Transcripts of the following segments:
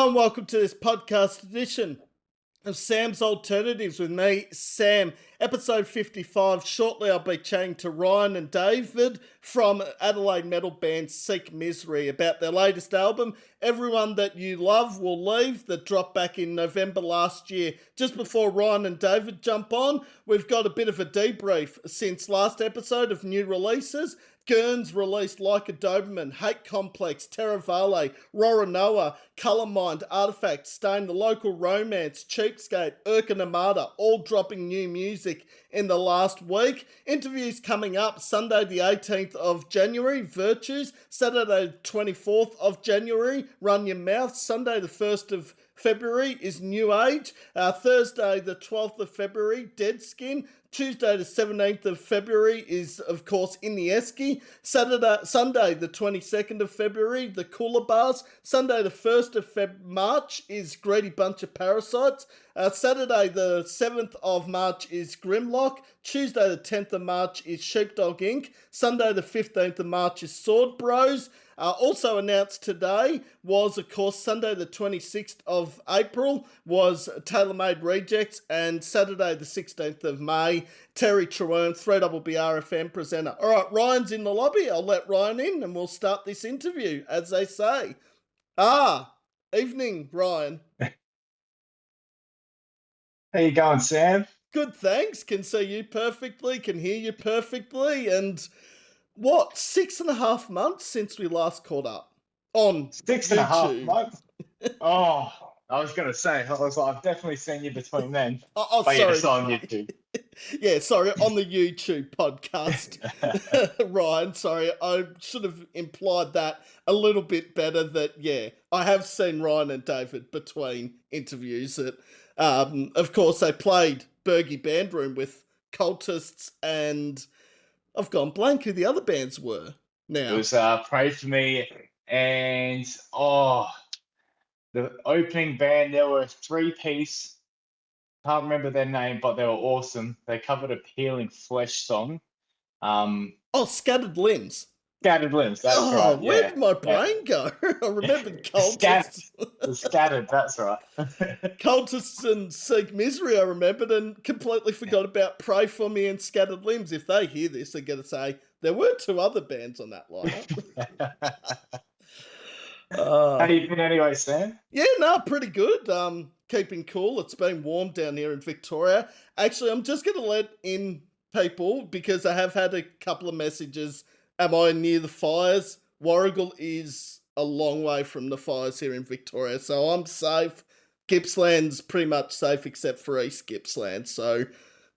Hello and welcome to this podcast edition of Sam's Alternatives with me, Sam. Episode 55. Shortly I'll be chatting to Ryan and David from Adelaide Metal band Seek Misery about their latest album, Everyone That You Love Will Leave, that dropped back in November last year. Just before Ryan and David jump on, we've got a bit of a debrief since last episode of new releases. Gurns released Like a Doberman, Hate Complex, Terravale, Roranoa, Colourmind, Artifact, Stain, The Local Romance, Cheapskate, Urkin Armada, all dropping new music in the last week. Interviews coming up Sunday the 18th of January, Virtues, Saturday the 24th of January, Run Your Mouth, Sunday the 1st of February is New Age, Thursday the 12th of February, Dead Skin, Tuesday the 17th of February is, of course, In the Esky. Sunday the 22nd of February, The Cooler Bars. Sunday the 1st of March is Greedy Bunch of Parasites. Saturday the 7th of March is Grimlock. Tuesday the 10th of March is Sheepdog Inc. Sunday the 15th of March is Sword Bros. Also announced today was, of course, Sunday the 26th of April was Tailor-Made Rejects, and Saturday the 16th of May, Terry Trewern, 3BBRFM presenter. All right, Ryan's in the lobby. I'll let Ryan in and we'll start this interview, as they say. Evening, Ryan. How you going, Sam? Good, thanks. Can see you perfectly, can hear you perfectly, and... What, 6.5 months since we last caught up on 6.5 months? Oh, I was going to say, I've definitely seen you between then. Sorry. Yes, on YouTube. Yeah, sorry, on the YouTube podcast. Ryan, sorry, I should have implied that a little bit better that, yeah, I have seen Ryan and David between interviews. Of course, they played Bergie Band Room with Cultists and... I've gone blank who the other bands were now. It was Pray For Me and, the opening band, there were a three-piece, can't remember their name, but they were awesome. They covered a Peeling Flesh song. Scattered Limbs. Scattered Limbs, that's right. Where did my brain go? I remembered Cultists. Scattered, that's right. Cultists and Seek Misery I remembered, and completely forgot about Pray For Me and Scattered Limbs. If they hear this, they're going to say, there were two other bands on that lineup. How you been anyway, Sam? Yeah, no, pretty good. Keeping cool. It's been warm down here in Victoria. Actually, I'm just going to let in people because I have had a couple of messages. Am I near the fires? Warragul is a long way from the fires here in Victoria, so I'm safe. Gippsland's pretty much safe except for East Gippsland. So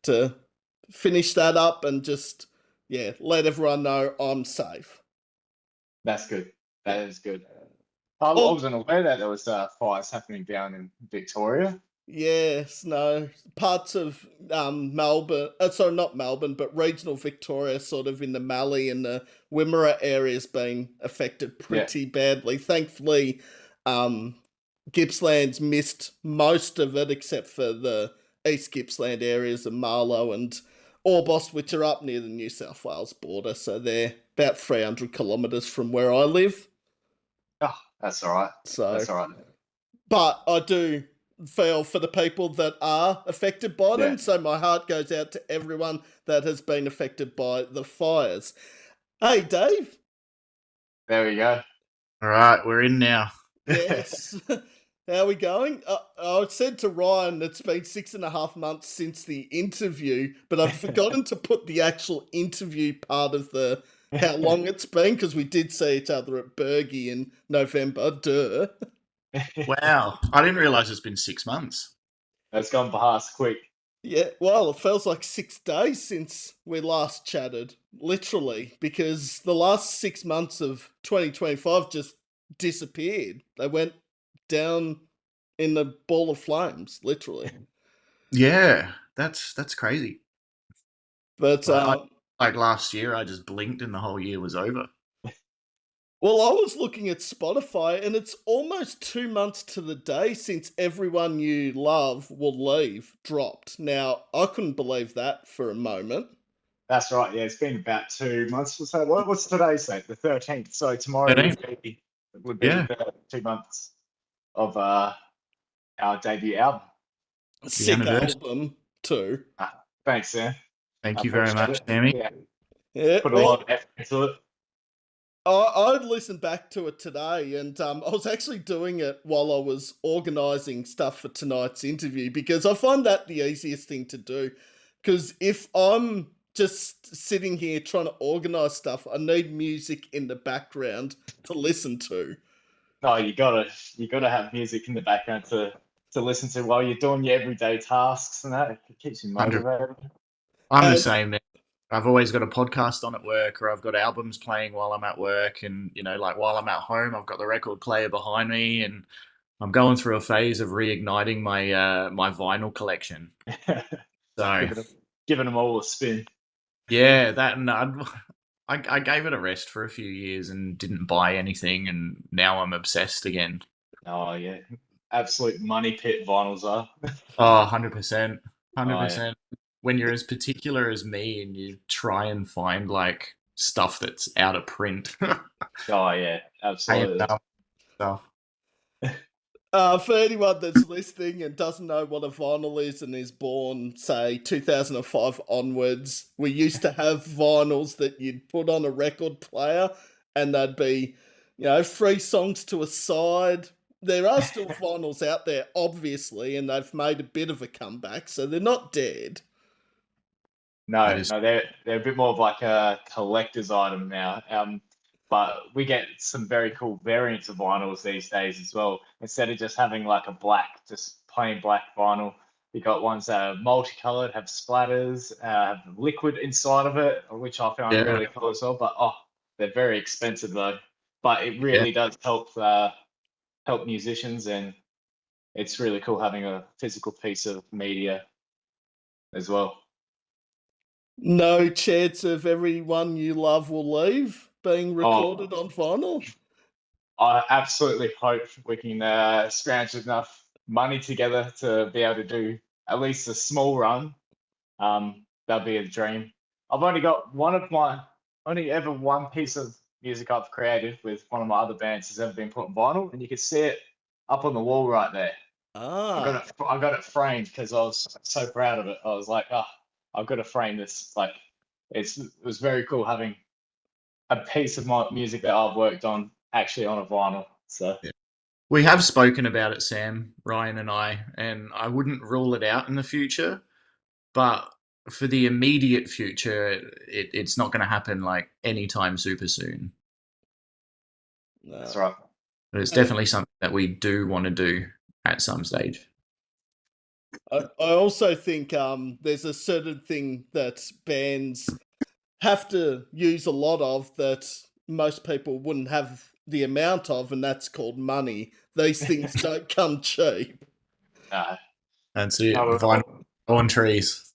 to finish that up and just, let everyone know I'm safe. That's good. That is good. I wasn't aware that there was fires happening down in Victoria. Yes, no. Parts of Melbourne, not Melbourne, but regional Victoria, sort of in the Mallee and the Wimmera areas been affected pretty badly. Thankfully, Gippsland's missed most of it except for the East Gippsland areas of Marlow and Orbost, which are up near the New South Wales border. So they're about 300 kilometres from where I live. Oh, that's all right. That's all right. But I do feel for the people that are affected by them, so my heart goes out to everyone that has been affected by the fires. Hey, Dave. There we go. All right, we're in now. Yes. How are we going? I said to Ryan it's been 6.5 months since the interview, but I've forgotten to put the actual interview part of the how long it's been, because we did see each other at Bergie in November. Duh. Wow, I didn't realise it's been 6 months. That's gone past quick. Yeah, well, it feels like 6 days since we last chatted, literally, because the last 6 months of 2025 just disappeared. They went down in the ball of flames, literally. Yeah, that's crazy. But like last year, I just blinked and the whole year was over. Well, I was looking at Spotify and it's almost 2 months to the day since Everyone You Love Will Leave dropped. Now, I couldn't believe that for a moment. That's right, yeah, it's been about 2 months or so. What's today's date? The 13th. So tomorrow would be 2 months. of our debut album. Sick anniversary. album too. Thanks, Sam. Thank I you very appreciate much, it. Sammy. Yeah, Yeah, put a lot of effort into it. I'd listened back to it today, and I was actually doing it while I was organising stuff for tonight's interview because I find that the easiest thing to do. Because if I'm just sitting here trying to organise stuff, I need music in the background to listen to. No, you gotta have music in the background to listen to while you're doing your everyday tasks and that. It keeps you 100. motivated. I'm the And same, man. I've always got a podcast on at work, or I've got albums playing while I'm at work, and like while I'm at home, I've got the record player behind me, and I'm going through a phase of reigniting my vinyl collection. So giving them all a spin. yeah, that and I gave it a rest for a few years and didn't buy anything, and now I'm obsessed again. Oh yeah, absolute money pit vinyls are. Oh, 100%. Oh yeah, 100%. When you're as particular as me and you try and find like stuff that's out of print, oh yeah, absolutely. A&R stuff. For anyone that's listening and doesn't know what a vinyl is and is born, say, 2005 onwards, we used to have vinyls that you'd put on a record player and they'd be, 3 songs to a side. There are still vinyls out there, obviously, and they've made a bit of a comeback, so they're not dead. No, Is no, they're a bit more of like a collector's item now. But we get some very cool variants of vinyls these days as well. Instead of just having like a black, just plain black vinyl, you got ones that are multicolored, have splatters, have liquid inside of it, which I found yeah, really cool as well. But they're very expensive though. But it yeah. really does help musicians, and it's really cool having a physical piece of media as well. No chance of everyone you love will leave being recorded Oh, on vinyl? I absolutely hope we can scrounge enough money together to be able to do at least a small run. That'd be a dream. I've only ever one piece of music I've created with one of my other bands has ever been put on vinyl, and you can see it up on the wall right there. Ah. I got it framed because I was so proud of it. I was like, I've got to frame this. Like, it was very cool having a piece of my music that I've worked on actually on a vinyl. So We have spoken about it, Sam, Ryan, and I wouldn't rule it out in the future, but for the immediate future, it's not going to happen like anytime super soon. that's No. right. But it's definitely something that we do want to do at some stage. I also think there's a certain thing that bands have to use a lot of that most people wouldn't have the amount of, and that's called money. These things don't come cheap. Uh, That's it. no, Vinyl on trees.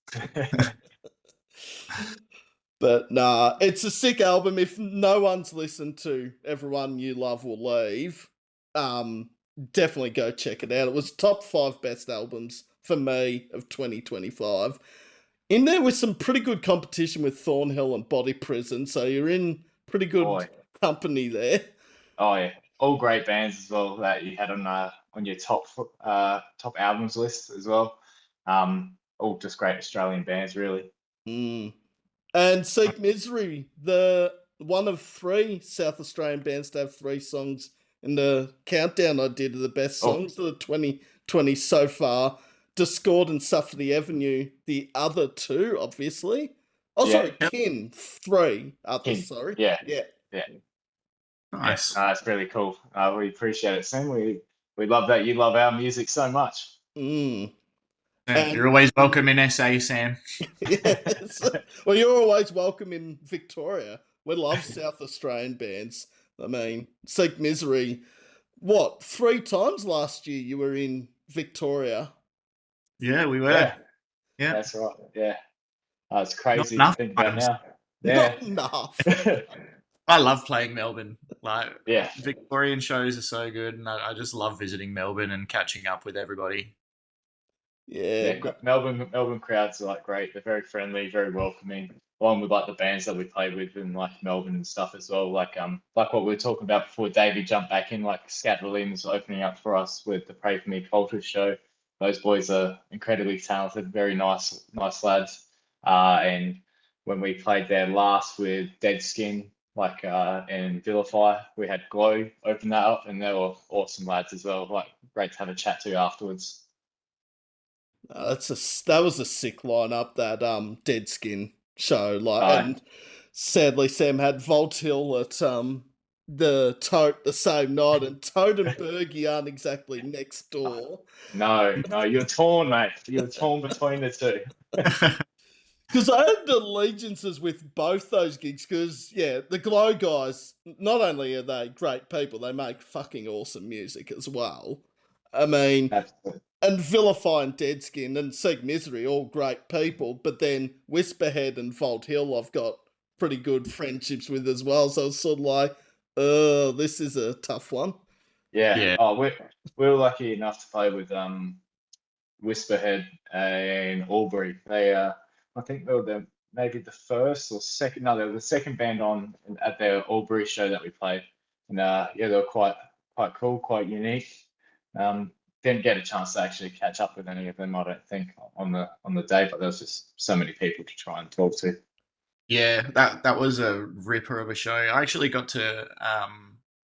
But nah, it's a sick album. If no one's listened to Everyone You Love Will Leave, definitely go check it out. It was top 5 best albums for me of 2025. In there with some pretty good competition with Thornhill and Body Prison, so you're in pretty good boy. company there. Oh yeah, all great bands as well that you had on your top albums list as well. All just great Australian bands, really. Mm. And Seek Misery, the one of 3 South Australian bands to have 3 songs in the countdown I did of the best Oh songs of the 2020 so far. Discord and Suffer the Avenue, the other 2, obviously. Oh, yeah, sorry, Kin, 3 others, King. sorry. Yeah, Yeah. yeah, yeah. Nice. No, that's really cool. We appreciate it, Sam. We love that you love our music so much. Mm. You're And always welcome in SA, Sam. yes. Well, you're always welcome in Victoria. We love South Australian bands. I mean, Seek Misery. What, 3 times last year you were in Victoria? Yeah, we were. Yeah, Yeah. that's right. Yeah, it's Not crazy to enough think about times. now. Yeah, Not enough. I love playing Melbourne. Like yeah. Victorian shows are so good, and I just love visiting Melbourne and catching up with everybody. Yeah, Yeah, Melbourne crowds are like great. They're very friendly, very welcoming. Along with like the bands that we play with in like Melbourne and stuff as well. Like what we were talking about before Davey jumped back in, like Scat Williams opening up for us with the Pray For Me Culture show. Those boys are incredibly talented, very nice lads. And when we played there last with Dead Skin, and Vilify, we had Glow open that up, and they were awesome lads as well. Like great to have a chat to afterwards. that was a sick lineup, that Dead Skin show. Like, Uh, and sadly Sam had Volt Hill at the Tote the same night, and Tote and Bergie aren't exactly next door. no, you're torn, mate. You're torn between the two. Because I had allegiances with both those gigs. Because yeah, the Glow guys, not only are they great people, they make fucking awesome music as well. I mean, Absolutely. and Vilify and Deadskin and Seek Misery, all great people. But then Whisperhead and Volt Hill, I've got pretty good friendships with as well. So it's sort of like, this is a tough one. Yeah. Yeah. Oh, we were lucky enough to play with Whisperhead and Albury. I think they were maybe the first or second. No, they were the second band on at their Albury show that we played, and yeah, they were quite cool, quite unique. Didn't get a chance to actually catch up with any of them, I don't think, on the day, but there was just so many people to try and talk to. Yeah, that was a ripper of a show. I actually got to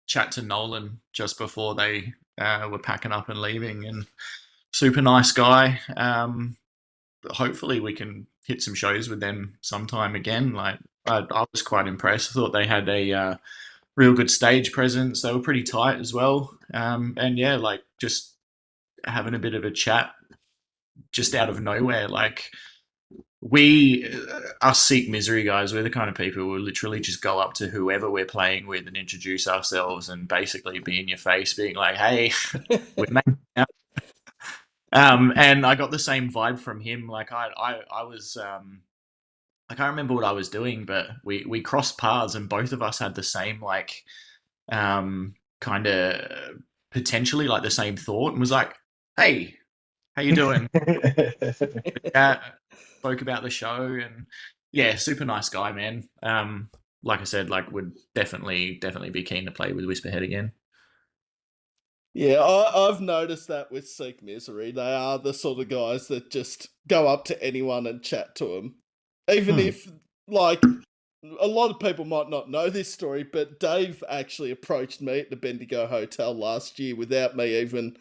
chat to Nolan just before they were packing up and leaving, and super nice guy. Hopefully, we can hit some shows with them sometime again. Like, I was quite impressed. I thought they had a real good stage presence. They were pretty tight as well. And yeah, like just having a bit of a chat just out of nowhere. Like we, us Seek Misery guys, we're the kind of people who will literally just go up to whoever we're playing with and introduce ourselves and basically be in your face, being like, "Hey, we're making out." And I got the same vibe from him. Like I was, I can't remember what I was doing, but we crossed paths and both of us had the same like, kind of potentially like the same thought and was like, "Hey, how you doing?" Chat, spoke about the show, and yeah, super nice guy, man. Like I said, like would definitely be keen to play with Whisperhead again. Yeah, I've noticed that with Seek Misery. They are the sort of guys that just go up to anyone and chat to them. Even Hmm. if, like, a lot of people might not know this story, but Dave actually approached me at the Bendigo Hotel last year without me even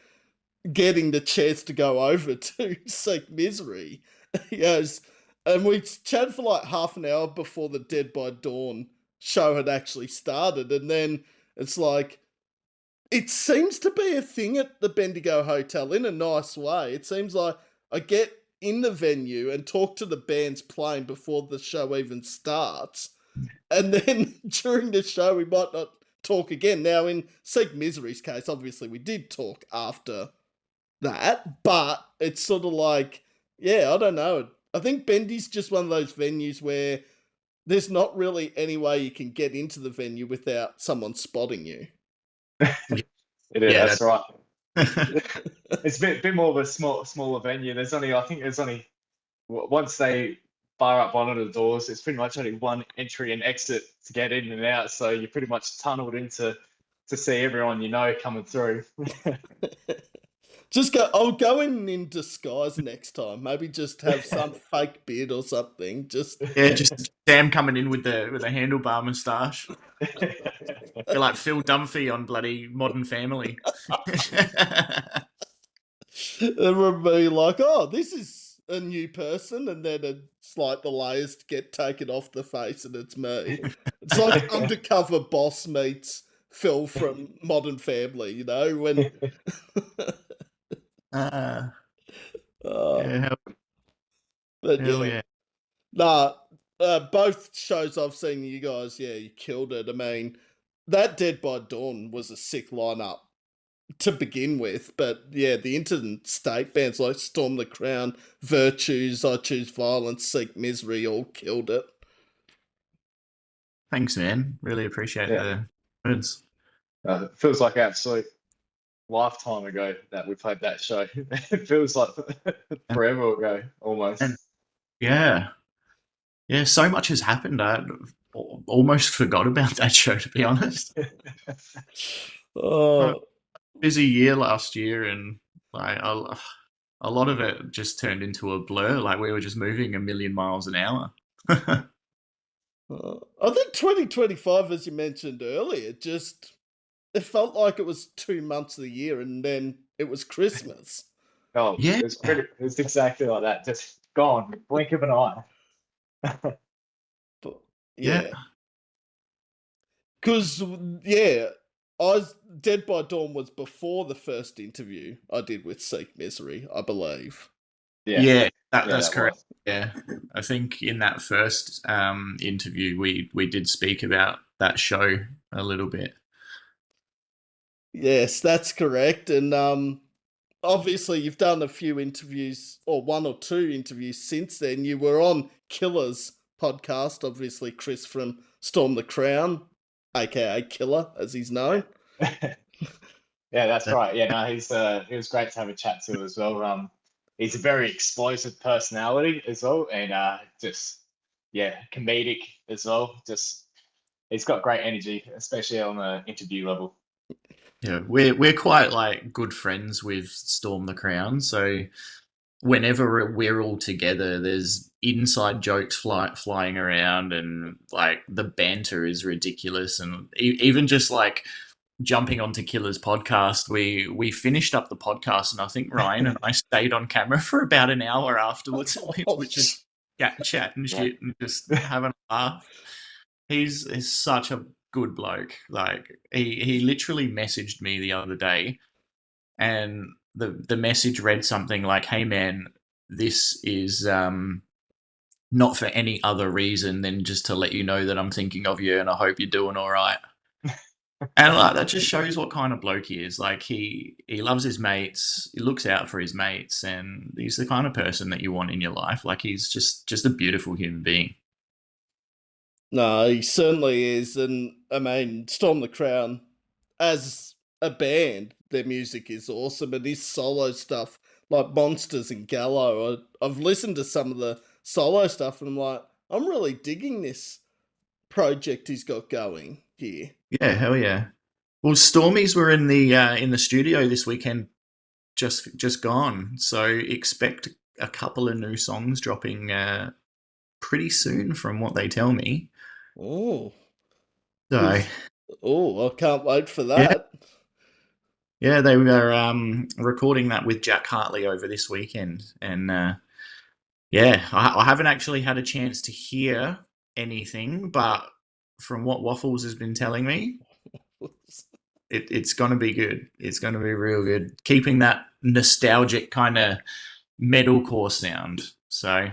getting the chance to go over to Seek Misery. He goes, and we chatted for like half an hour before the Dead by Dawn show had actually started. And then it's like, it seems to be a thing at the Bendigo Hotel in a nice way. It seems like I get in the venue and talk to the bands playing before the show even starts. And then during the show, we might not talk again. Now, in Seek Misery's case, obviously, we did talk after that, but it's sort of like, yeah, I don't know. I think Bendy's just one of those venues where there's not really any way you can get into the venue without someone spotting you. Yeah, That's right. that. It's a bit more of a smaller venue. I think there's only once they bar up one of the doors, it's pretty much only one entry and exit to get in and out. So you're pretty much tunneled into to see everyone you know coming through. Just go. I'll go in disguise next time. Maybe just have some fake beard or something. Just Yeah, just Sam coming in with the handlebar moustache. You're like Phil Dunphy on bloody Modern Family. it would be like, oh, this is a new person, and then it's like the layers get taken off the face, and it's me. It's like undercover boss meets Phil from Modern Family. You know when. uh, uh, yeah, but hell yeah, yeah. nah. Both shows I've seen you guys, yeah, you killed it. I mean, that Dead by Dawn was a sick lineup to begin with, but yeah, the interstate bands like Storm the Crown, Virtues, I Choose Violence, Seek Misery all killed it. Thanks, man. Really appreciate Yeah, the words. it feels like absolute lifetime ago that we played that show. It feels like forever ago, And almost. yeah, yeah, so much has happened. I almost forgot about that show, to be honest. A Oh, busy year last year, and like a lot of it just turned into a blur. Like we were just moving a million miles an hour. I think 2025, as you mentioned earlier, just it felt like it was 2 months of the year, and then it was Christmas. Oh, Yeah, it's exactly like that. Just gone, blink of an eye. But yeah. yeah, because yeah, Dead by Dawn was before the first interview I did with Seek Misery, I believe. Yeah, Yeah, yeah, that's that correct. was. Yeah, I think in that first interview, we did speak about that show a little bit. Yes, that's correct. And obviously you've done a few interviews or one or two interviews since then. You were on Killer's podcast, obviously Chris from Storm the Crown, aka Killer, as he's known. Yeah, that's That- right. Yeah, no, he was great to have a chat to as well. He's a very explosive personality as well, and just yeah, comedic as well. Just he's got great energy, especially on the interview level. Yeah, we're quite like good friends with Storm the Crown, so whenever we're all together, there's inside jokes flying around, and like the banter is ridiculous, and even just like jumping onto Killer's podcast, we finished up the podcast, and I think Ryan and I stayed on camera for about an hour afterwards, and we Oh, were just chatting Yeah. shit and just having a laugh. He's such a good bloke. Like he literally messaged me the other day, and the message read something like, "Hey man, this is not for any other reason than just to let you know that I'm thinking of you and I hope you're doing all right." And like that just shows what kind of bloke he is. Like he loves his mates, he looks out for his mates, and he's the kind of person that you want in your life. Like he's just a beautiful human being. no, he certainly is. And I mean, Storm the Crown, as a band, their music is awesome. And his solo stuff, like Monsters and Gallow, I've listened to some of the solo stuff and I'm like, I'm really digging this project he's got going here. Yeah, hell yeah. Well, Stormies were in the studio this weekend, just gone. So expect a couple of new songs dropping pretty soon, from what they tell me. Oh, So because oh, I can't wait for yeah, that. yeah, they were recording that with Jack Hartley over this weekend, and yeah, I haven't actually had a chance to hear anything, but from what Waffles has been telling me, it's going to be good. It's going to be real good, keeping that nostalgic kind of metalcore sound. So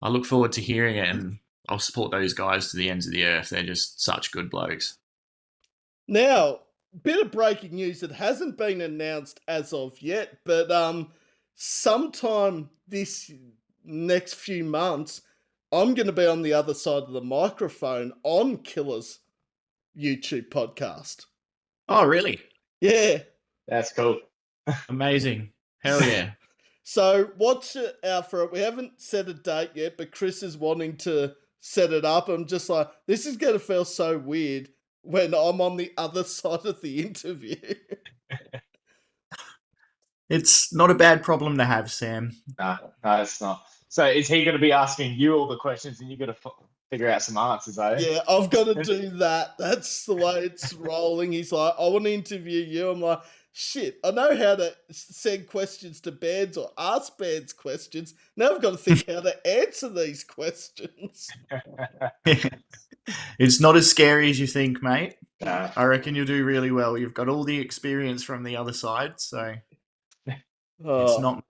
I look forward to hearing it, and I'll support those guys to the ends of the earth. They're just such good blokes. Now, bit of breaking news that hasn't been announced as of yet, but sometime this next few months, I'm going to be on the other side of the microphone on Killer's YouTube podcast. Oh, really? Yeah. That's cool. Amazing. Hell yeah. So watch it out for it. We haven't set a date yet, but Chris is wanting to set it up. I'm just like, this is going to feel so weird when I'm on the other side of the interview. It's not a bad problem to have, Sam. No, no, it's not. So is he going to be asking you all the questions, and you got to figure out some answers, eh? Yeah, I've got to do that. That's the way it's rolling. He's like, I want to interview you. I'm like, shit, I know how to send questions to bands or ask bands questions. Now I've got to think how to answer these questions. It's not as scary as you think, mate. No. I reckon you'll do really well. You've got all the experience from the other side, so it's Oh, not.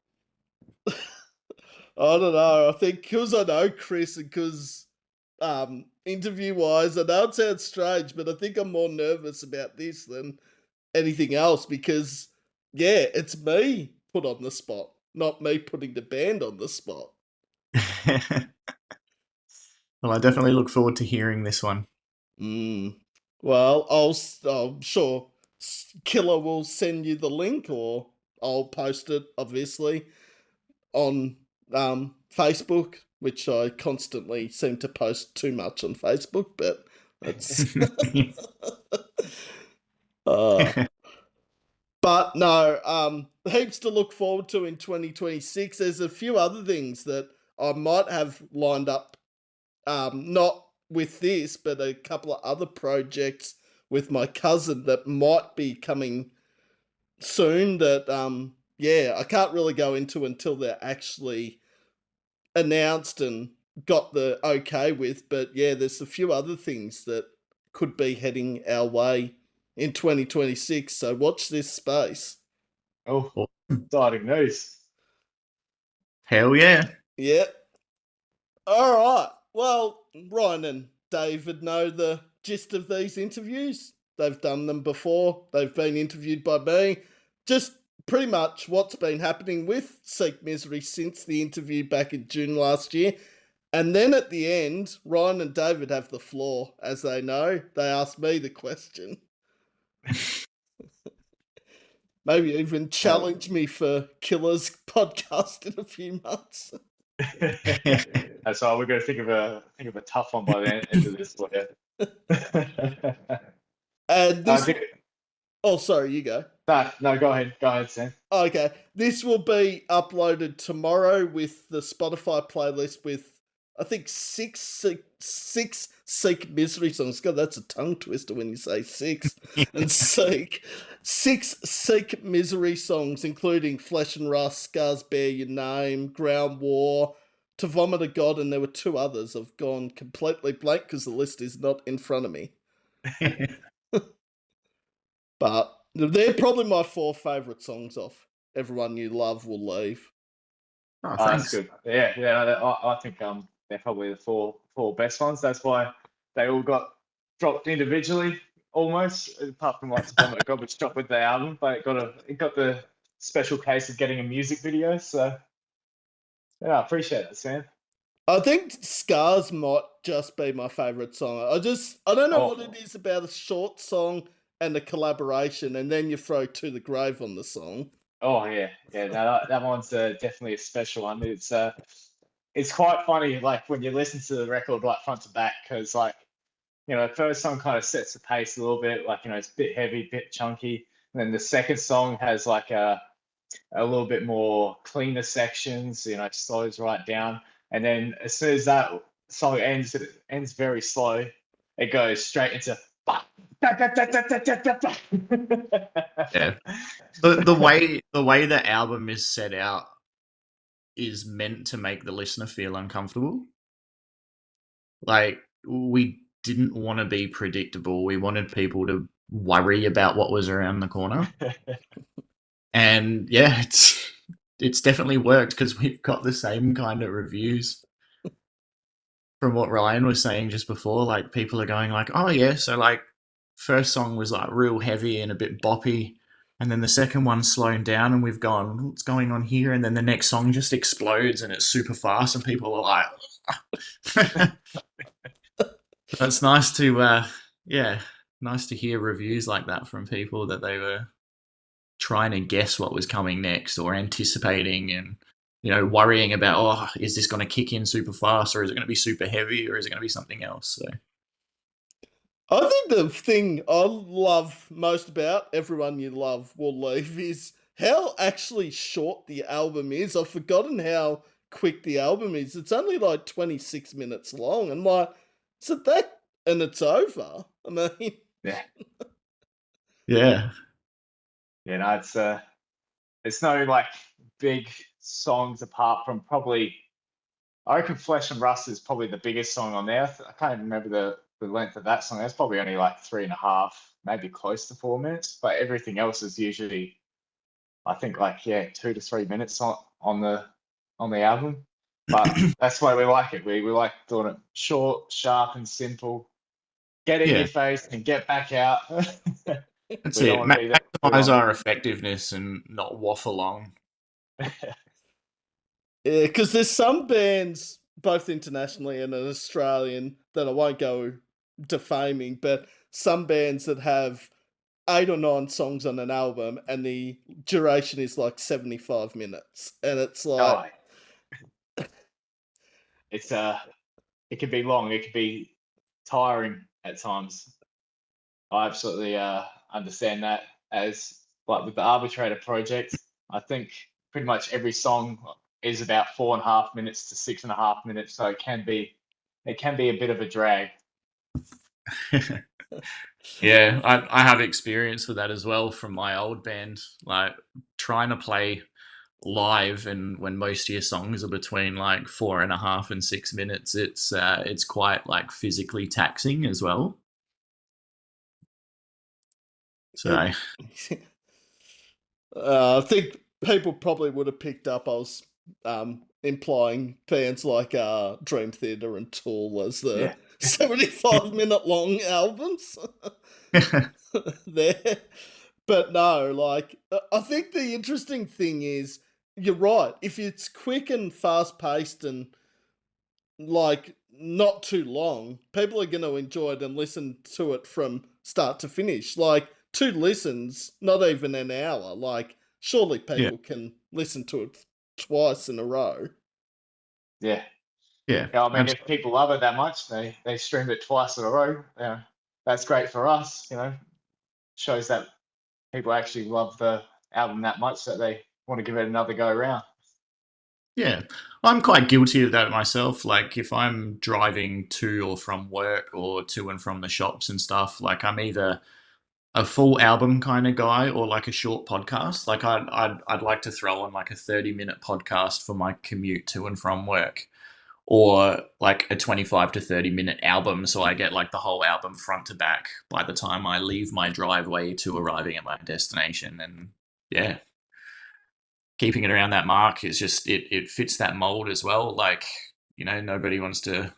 I don't know. I think because I know Chris and because interview wise, I know it sounds strange, but I think I'm more nervous about this than anything else because, yeah, it's me put on the spot, not me putting the band on the spot. Well, I definitely look forward to hearing this one. Mm. Well, I'm sure Killer will send you the link, or I'll post it, obviously, on Facebook, which I constantly seem to post too much on Facebook, but that's. uh, but no, heaps to look forward to in 2026. There's a few other things that I might have lined up, not with this, but a couple of other projects with my cousin that might be coming soon that yeah, I can't really go into until they're actually announced and got the okay with, but yeah, there's a few other things that could be heading our way in 2026, so watch this space. Oh, Awesome. exciting news. Hell yeah. Yeah. All right. Well, Ryan and David know the gist of these interviews. They've done them before. They've been interviewed by me. Just pretty much what's been happening with Seek Misery since the interview back in June last year. And then at the end, Ryan and David have the floor. As they know, they ask me the question. Maybe even challenge me for Killer's podcast in a few months. That's why we're going to think of a tough one by the end of this one. Yeah. And I this. think, Oh, sorry, you go. no, go ahead, Sam. Okay, this will be uploaded tomorrow with the Spotify playlist with, I think, six Seek Misery songs. God, that's a tongue twister when you say six. And Seek. 6 Misery songs, including Flesh and Rust, Scars Bear Your Name, Ground War, To Vomit a God, and there were 2 others. I've gone completely blank because the list is not in front of me. But they're probably my 4 favourite songs off Everyone You Love Will Leave. Oh, Oh, that's thanks. good. Yeah, I think they're probably the four best ones. That's why they all got dropped individually, almost, apart from like Vomit of God, which dropped with the album, but it got the special case of getting a music video. So yeah, I appreciate it, Sam. I think Scars might just be my favourite song. I don't know what Oh, it is about a short song and a collaboration, and then you throw To the Grave on the song. oh yeah. No, that one's definitely a special one. It's quite funny, like when you listen to the record like front to back, because like the first song kind of sets the pace a little bit, like it's a bit heavy, bit chunky. And then the second song has like a little bit more cleaner sections, slows right down. And then as soon as that song ends, it ends very slow. It goes straight into Yeah. The way the album is set out is meant to make the listener feel uncomfortable. Like, we didn't want to be predictable. We wanted people to worry about what was around the corner. And yeah, it's definitely worked because we've got the same kind of reviews from what Ryan was saying just before. Like, people are going like, "Oh yeah, so like first song was like real heavy and a bit boppy, and then the second one's slowing down, and we've gone, what's going on here?" And then the next song just explodes and it's super fast, and people are like, So it's nice to, yeah, nice to hear reviews like that from people that they were trying to guess what was coming next or anticipating and, worrying about, oh, is this going to kick in super fast or is it going to be super heavy or is it going to be something else? So, I think the thing I love most about Everyone You Love Will Leave is how actually short the album is. I've forgotten how quick the album is. It's only like 26 minutes long. And like, is it that? And it's over. I mean, yeah, yeah. no, it's no like big songs apart from probably. I reckon Flesh and Rust is probably the biggest song on there. I can't even remember the length of that song. That's probably only like 3.5, maybe close to 4 minutes. But everything else is usually, I think, like 2 to 3 minutes on the album. But that's why we like it. We like doing it short, sharp, and simple. Get in Yeah, your face and get back out. that's We don't it. want to be that Maximize long. our effectiveness and not waffle on. yeah, because there's some bands, both internationally and an Australian, that I won't go defaming, but some bands that have 8 or 9 songs on an album, and the duration is like 75 minutes, and it's like, Oh, it's it can be long. It can be tiring at times. I absolutely understand that. As like with the Arbitrator project, I think pretty much every song is about 4.5 minutes to 6.5 minutes, so it can be a bit of a drag. Yeah, I have experience with that as well from my old band. Like trying to play live, and when most of your songs are between like 4.5 and 6 minutes, it's quite like physically taxing as well. So it, I think people probably would have picked up I was implying bands like Dream Theater and Tool as the Yeah, 75-minute long albums there. But no, like, I think the interesting thing is, you're right. If it's quick and fast paced and like not too long, people are going to enjoy it and listen to it from start to finish. Like 2 listens, not even an hour. Like, surely yeah, people can listen to it twice in a row. yeah. yeah, Yeah, I mean, if absolutely. people love it that much, they stream it twice in a row. Yeah, that's great for us. Shows that people actually love the album that much that they want to give it another go around. Yeah, I'm quite guilty of that myself. Like if I'm driving to or from work or to and from the shops and stuff, like I'm either a full album kind of guy or like a short podcast. Like I'd like to throw on like a 30-minute podcast for my commute to and from work, or like a 25 to 30-minute album, so I get like the whole album front to back by the time I leave my driveway to arriving at my destination. And yeah, keeping it around that mark is just it fits that mold as well. Like, nobody wants to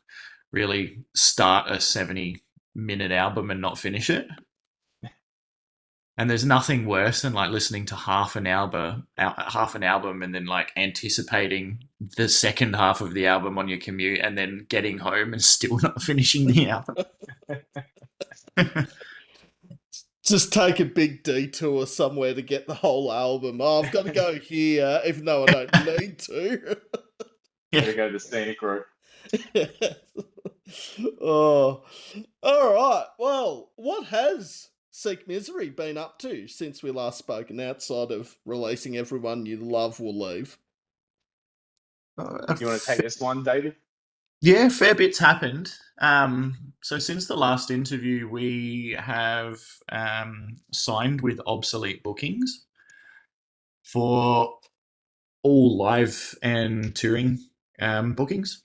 really start a 70-minute album and not finish it. And there's nothing worse than like listening to half an album, and then like anticipating the second half of the album on your commute, and then getting home and still not finishing the album. Just take a big detour somewhere to get the whole album. Oh, I've got to go here, even though I don't need to. Got to Yeah. go the scenic route. Oh, all right. Well, what has Seek Misery been up to since we last spoken, outside of releasing Everyone You Love Will Leave? You want to take this one, David? Yeah, fair bit's happened. So since the last interview, we have signed with Obsolete Bookings for all live and touring bookings.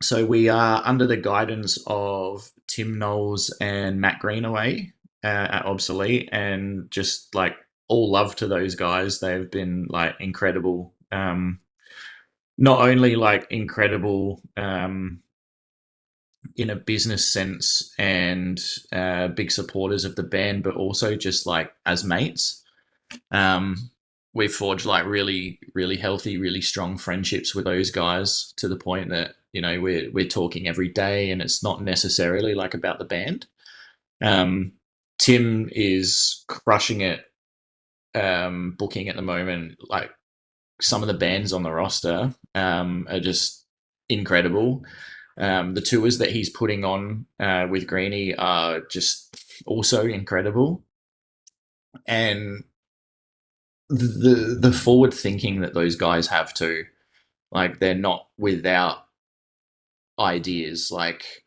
So we are under the guidance of Tim Knowles and Matt Greenaway at Obsolete, and just like all love to those guys. They've been like incredible. Not only like incredible in a business sense and big supporters of the band, but also just like as mates. Um, we've forged like really, really healthy, really strong friendships with those guys, to the point that we're talking every day, and it's not necessarily like about the band. Um, Tim is crushing it, booking at the moment. Like some of the bands on the roster are just incredible. The tours that he's putting on with Greenie are just also incredible, and the forward thinking that those guys have too. Like they're not without ideas. Like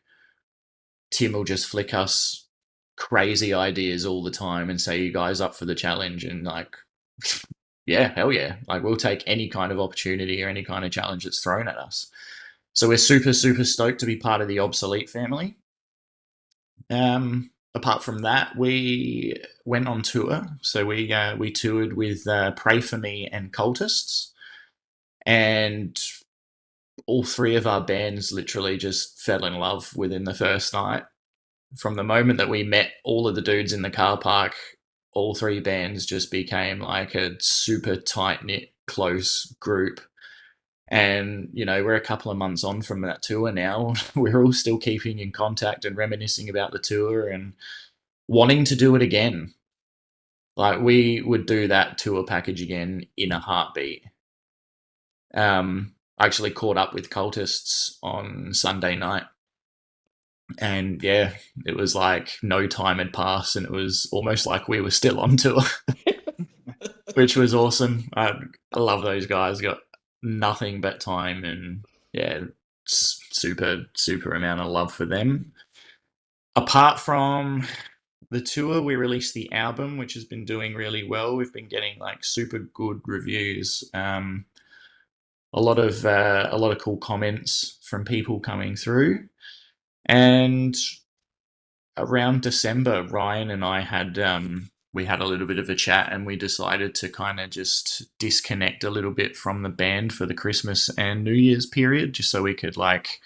Tim will just flick us crazy ideas all the time and say, "You guys up for the challenge?" And like, yeah, hell yeah! Like we'll take any kind of opportunity or any kind of challenge that's thrown at us. So we're super super stoked to be part of the Obsolete family. Apart from that, we went on tour. So we toured with Pray for Me and Cultists, and all three of our bands literally just fell in love within the first night. From the moment that we met all of the dudes in the car park, all three bands just became like a super tight knit, close group. And we're a couple of months on from that tour now. We're all still keeping in contact and reminiscing about the tour and wanting to do it again. Like we would do that tour package again in a heartbeat. I actually caught up with Cultists on Sunday night, and yeah, it was like no time had passed, and it was almost like we were still on tour, which was awesome. I love those guys. Got nothing but time, and yeah, super amount of love for them. Apart from the tour, we released the album, which has been doing really well. We've been getting like super good reviews. A lot of cool comments from people coming through. And around December, Ryan and I had we had a little bit of a chat, and we decided to kind of just disconnect a little bit from the band for the Christmas and New Year's period, just so we could like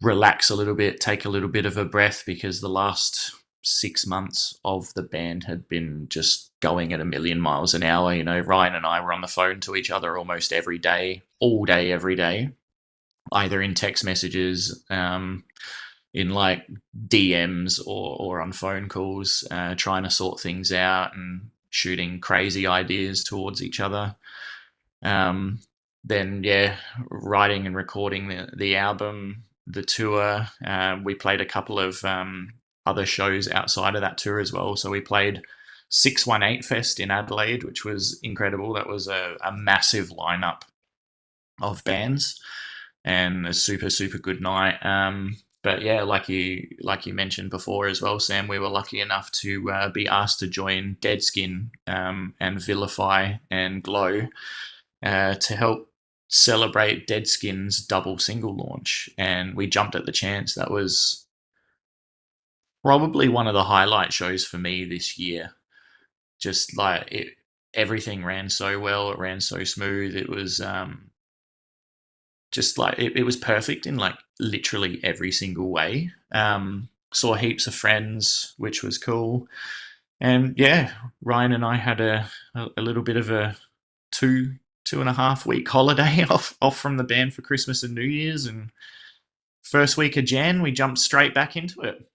relax a little bit, take a little bit of a breath, because the last 6 months of the band had been just going at a million miles an hour. You know, Ryan and I were on the phone to each other almost every day, all day, every day, either in text messages, in like DMs, or on phone calls, trying to sort things out and shooting crazy ideas towards each other. Um, then yeah, writing and recording the album, the tour. We played a couple of other shows outside of that tour as well. So we played 618 Fest in Adelaide, which was incredible. That was a massive lineup of bands, and a super good night. But yeah, like you mentioned before as well, Sam, we were lucky enough to be asked to join Deadskin, and Vilify and Glow, to help celebrate Deadskin's double single launch, and we jumped at the chance. That was probably one of the highlight shows for me this year. Just like everything ran so well, it ran so smooth. It was just like it was perfect in like literally every single way. Saw heaps of friends, which was cool. And yeah, Ryan and I had a little bit of a 2.5 week holiday off from the band for Christmas and New Year's, and first week of Jan we jumped straight back into it.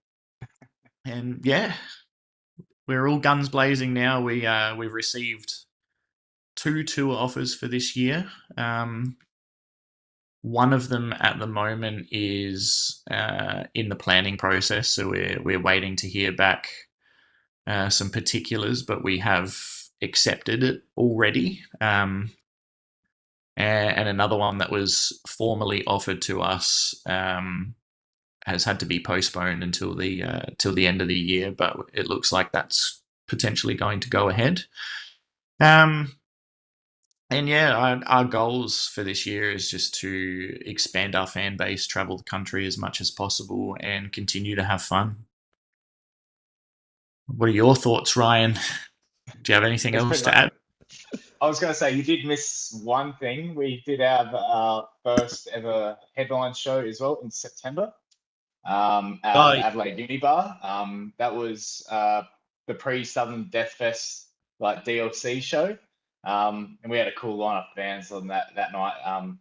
And yeah, we're all guns blazing now. We've received 2 tour offers for this year. One of them at the moment is in the planning process, so we're waiting to hear back some particulars, but we have accepted it already. And another one that was formally offered to us has had to be postponed until the end of the year, but it looks like that's potentially going to go ahead. Um, and yeah, our goals for this year is just to expand our fan base, travel the country as much as possible, and continue to have fun. What are your thoughts, Ryan? Do you have anything It's else pretty to much. add? I was going to say you did miss one thing. We did have our first ever headline show as well in September, at Oh, the Adelaide Uni Bar. That was the pre-Southern Death Fest like DLC show, and we had a cool lineup of bands on that night.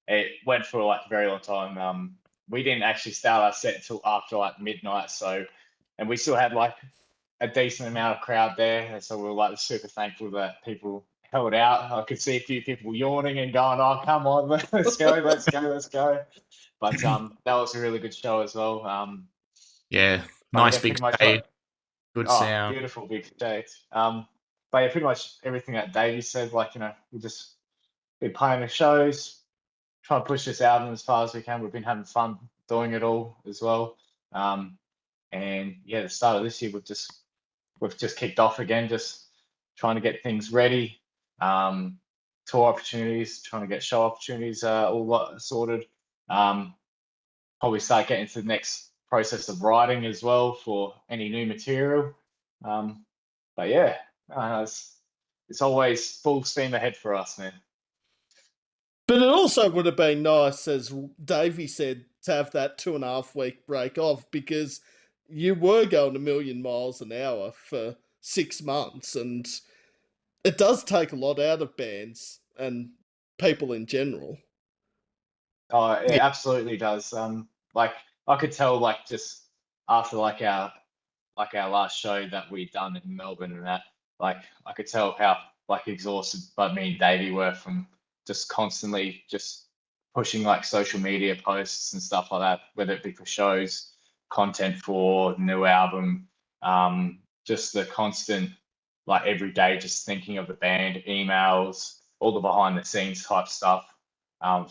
It went for like a very long time. We didn't actually start our set until after like midnight, so and we still had like a decent amount of crowd there, and so we were like super thankful that people held out. I could see a few people yawning and going, "Oh, come on, let's go, let's go, let's go." But that was a really good show as well. yeah, But nice yeah, big pretty much stage, what. good Oh, sound. beautiful big stage. But yeah, pretty much everything that Davey said. Like we just be playing the shows, try to push this album as far as we can. We've been having fun doing it all as well. And yeah, the start of this year we've just kicked off again, just trying to get things ready. Tour opportunities, trying to get show opportunities all sorted. Probably start getting to the next process of writing as well for any new material. But yeah, it's always full steam ahead for us, man. But it also would have been nice, as Davey said, to have that 2.5 week break off, because you were going a million miles an hour for 6 months, and it does take a lot out of bands and people in general. Oh, it Yeah, absolutely does. Like I could tell, like just after like our like our last show that we done in Melbourne and that, like I could tell how like exhausted but me and Davey were from just constantly just pushing like social media posts and stuff like that, whether it be for shows, content for new album, just the constant like every day just thinking of the band, emails, all the behind the scenes type stuff,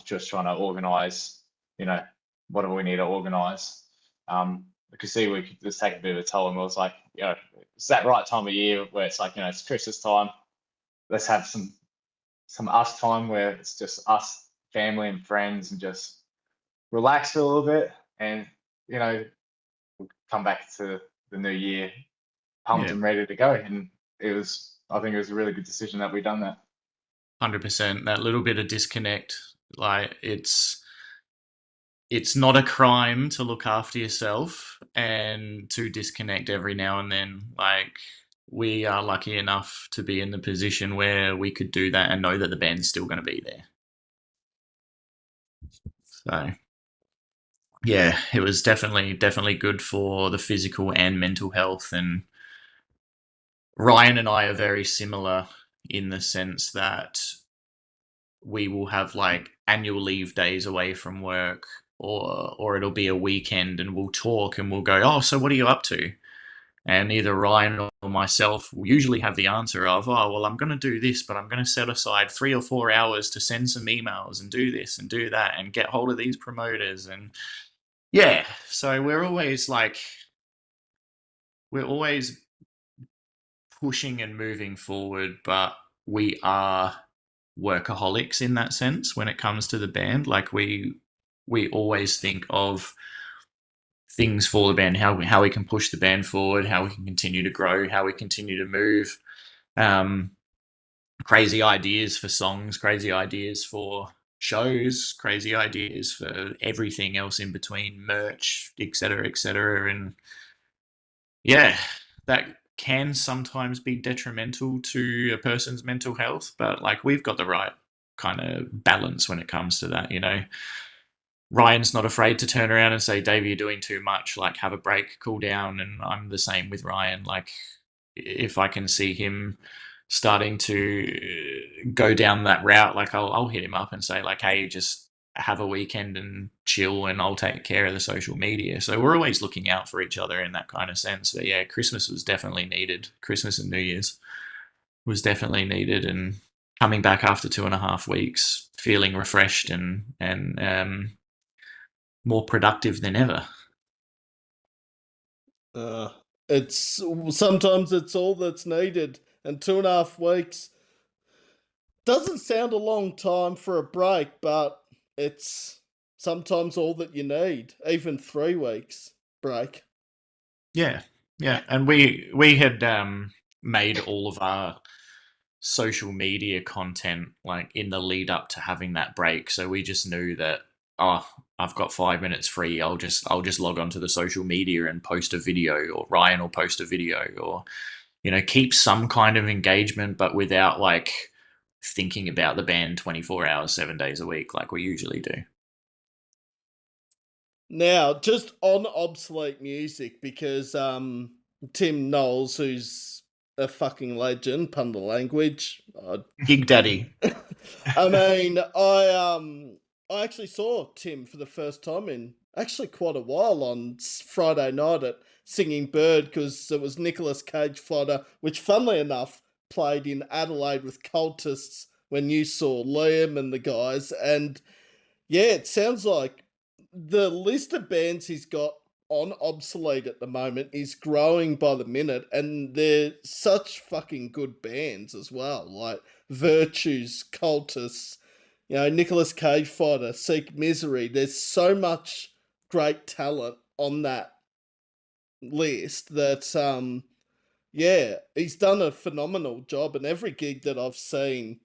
just trying to organize, you know, whatever we need to organize. I could see we could just take a bit of a toll, and it was like, you know, it's that right time of year where it's like, you know, it's Christmas time. Let's have some us time where it's just us, family and friends, and just relax for a little bit, and you know, come back to the new year pumped Yeah, and ready to go. And it was, I think it was a really good decision that we done that. 100%. That little bit of disconnect, like it's not a crime to look after yourself and to disconnect every now and then. Like, we are lucky enough to be in the position where we could do that and know that the band's still going to be there. So, yeah, it was definitely good for the physical and mental health. And Ryan and I are very similar in the sense that we will have like annual leave days away from work, or it'll be a weekend and we'll talk and we'll go, oh, so what are you up to? And either Ryan or myself will usually have the answer of, oh, well, I'm going to do this, but I'm going to set aside 3 or 4 hours to send some emails and do this and do that and get hold of these promoters. And yeah, so we're always pushing and moving forward, but we are workaholics in that sense when it comes to the band. Like, we always think of things for the band, how we can push the band forward, how we can continue to grow, how we continue to move. Um, Crazy ideas for songs, crazy ideas for shows, crazy ideas for everything else in between, merch, etc., etc. And yeah, that can sometimes be detrimental to a person's mental health, but like, we've got the right kind of balance when it comes to that, you know. Ryan's not afraid to turn around and say, Dave, you're doing too much, like, have a break, cool down. And I'm the same with Ryan. Like, if I can see him starting to go down that route, like, I'll hit him up and say, like, hey, just have a weekend and chill, and I'll take care of the social media. So we're always looking out for each other in that kind of sense. But yeah, Christmas was definitely needed. Christmas and New Year's was definitely needed. And coming back after 2.5 weeks, feeling refreshed and more productive than ever. Uh, it's sometimes it's all that's needed, and 2.5 weeks doesn't sound a long time for a break, but it's sometimes all that you need. Even 3 weeks break. Yeah, yeah, and we had made all of our social media content like in the lead up to having that break, so we just knew that, oh, I've got 5 minutes free. I'll just log onto the social media and post a video, or Ryan will post a video, or keep some kind of engagement, but without like thinking about the band 24 hours, 7 days a week like we usually do. Now, just on obsolete music, because Tim Knowles, who's a fucking legend, pun the language. Gig Daddy. I mean, I actually saw Tim for the first time in actually quite a while on Friday night at Singing Bird, because it was Nicolas Cage Fodder, which, funnily enough, played in Adelaide with Cultists when you saw Liam and the guys. And yeah, it sounds like the list of bands he's got on Obsolete at the moment is growing by the minute, and they're such fucking good bands as well. Like Virtues, Cultists, Nicolas Cage Fighter, Seek Misery. There's so much great talent on that list that yeah, he's done a phenomenal job, and every gig that I've seen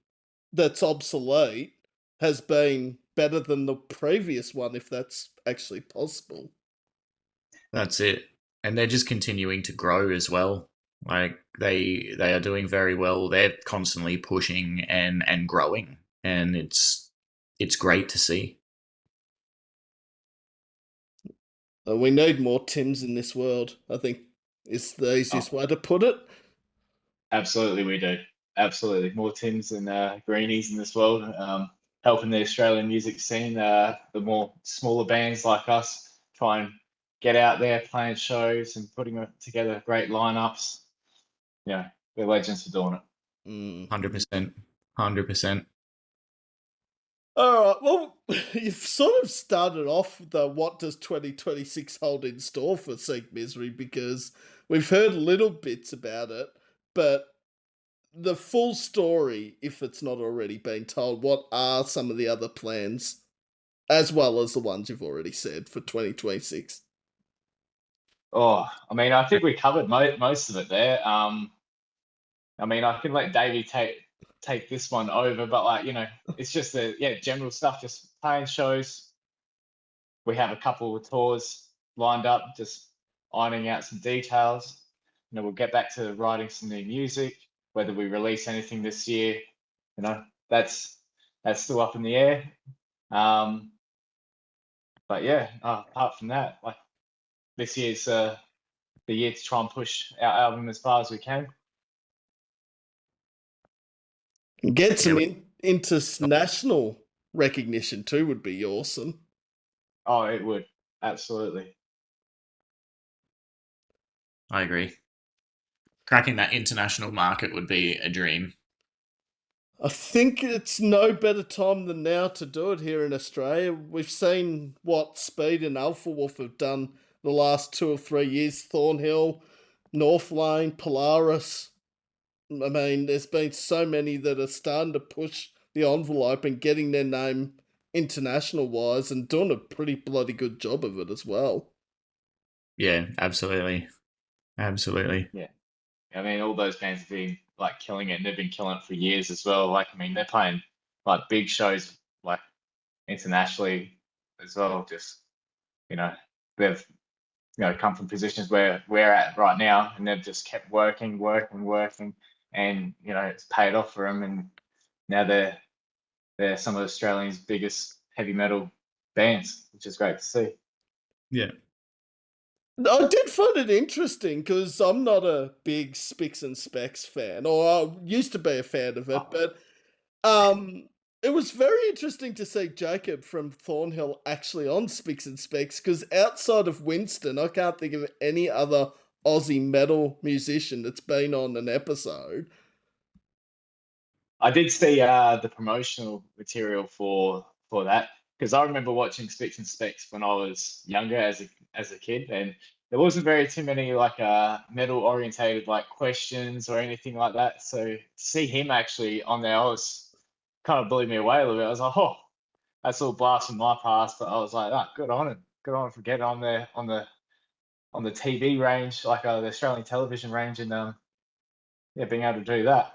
that's obsolete has been better than the previous one, if that's actually possible. That's it. And they're just continuing to grow as well. Like, they are doing very well. They're constantly pushing and growing, and it's great to see. We need more Tims in this world, I think. is the easiest Oh, way to put it. absolutely, we do. Absolutely, more Tims and Greenies in this world, helping the Australian music scene. The more smaller bands like us try and get out there playing shows and putting together great lineups. Yeah, we're legends for doing it. Mm. 100%. 100%. All right. Well, you've sort of started off the what does 2026 hold in store for Seek Misery, because we've heard little bits about it, but the full story, if it's not already been told, what are some of the other plans, as well as the ones you've already said for 2026? Oh, I mean, I think we covered most of it there. I mean, I can let Davey take this one over, but like it's just the general stuff, just playing shows. We have a couple of tours lined up, just ironing out some details. We'll get back to writing some new music. Whether we release anything this year, that's still up in the air. But yeah, apart from that, like this year's the year to try and push our album as far as we can. Get Yeah, some international recognition too would be awesome. Oh, it would absolutely. I agree. Cracking that international market would be a dream. I think it's no better time than now to do it here in Australia. We've seen what Speed and Alpha Wolf have done the last 2 or 3 years. Thornhill, North Lane, Polaris. I mean, there's been so many that are starting to push the envelope and getting their name international wise and doing a pretty bloody good job of it as well. Yeah, absolutely. Absolutely. Yeah. I mean, all those bands have been like killing it, and they've been killing it for years as well. Like, I mean, they're playing like big shows like internationally as well. Just you know, they've come from positions where we're at right now, and they've just kept working, working, working, and it's paid off for them. And now they're some of Australia's biggest heavy metal bands, which is great to see. Yeah. I did find it interesting because I'm not a big Spicks and Specs fan, or I used to be a fan of it, Oh, but Um, it was very interesting to see Jacob from Thornhill actually on Spicks and Specs, because outside of Winston, I can't think of any other Aussie metal musician that's been on an episode. I did see the promotional material for that, because I remember watching Specs and Specs when I was younger as a kid, and there wasn't very too many like metal orientated like questions or anything like that. So to see him actually on there, I was kind of blew me away a little bit. I was like, oh, that's all blast from my past, but I was like, ah, good on him, good on him for getting on there on the TV range, like the Australian television range, and yeah, being able to do that.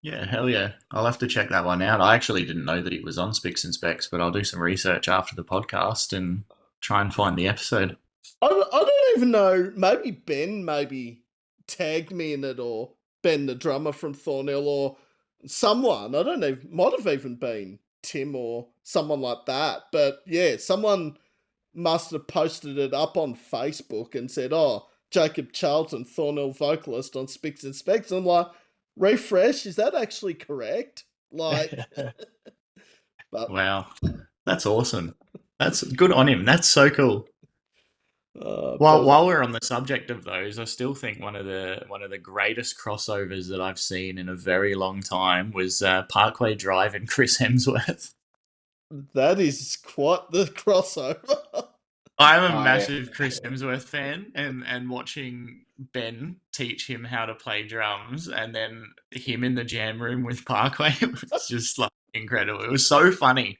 Yeah, hell yeah. I'll have to check that one out. I actually didn't know that he was on Spicks and Specs, but I'll do some research after the podcast and try and find the episode. I don't even know. Maybe Ben maybe tagged me in it, or Ben, the drummer from Thornhill, or someone. I don't know. Might have even been Tim or someone like that. But yeah, someone must have posted it up on Facebook and said, "Oh, Jacob Charlton, Thornhill vocalist on Spicks and Specs." I'm like, refresh, is that actually correct? Like, but Wow. That's awesome. That's good on him. That's so cool. Well, but while we're on the subject of those, I still think one of the greatest crossovers that I've seen in a very long time was Parkway Drive and Chris Hemsworth. that is quite the crossover. I'm a Oh yeah. massive Chris Hemsworth fan, and watching Ben teach him how to play drums, and then him in the jam room with Parkway, it was just like incredible. It was so funny,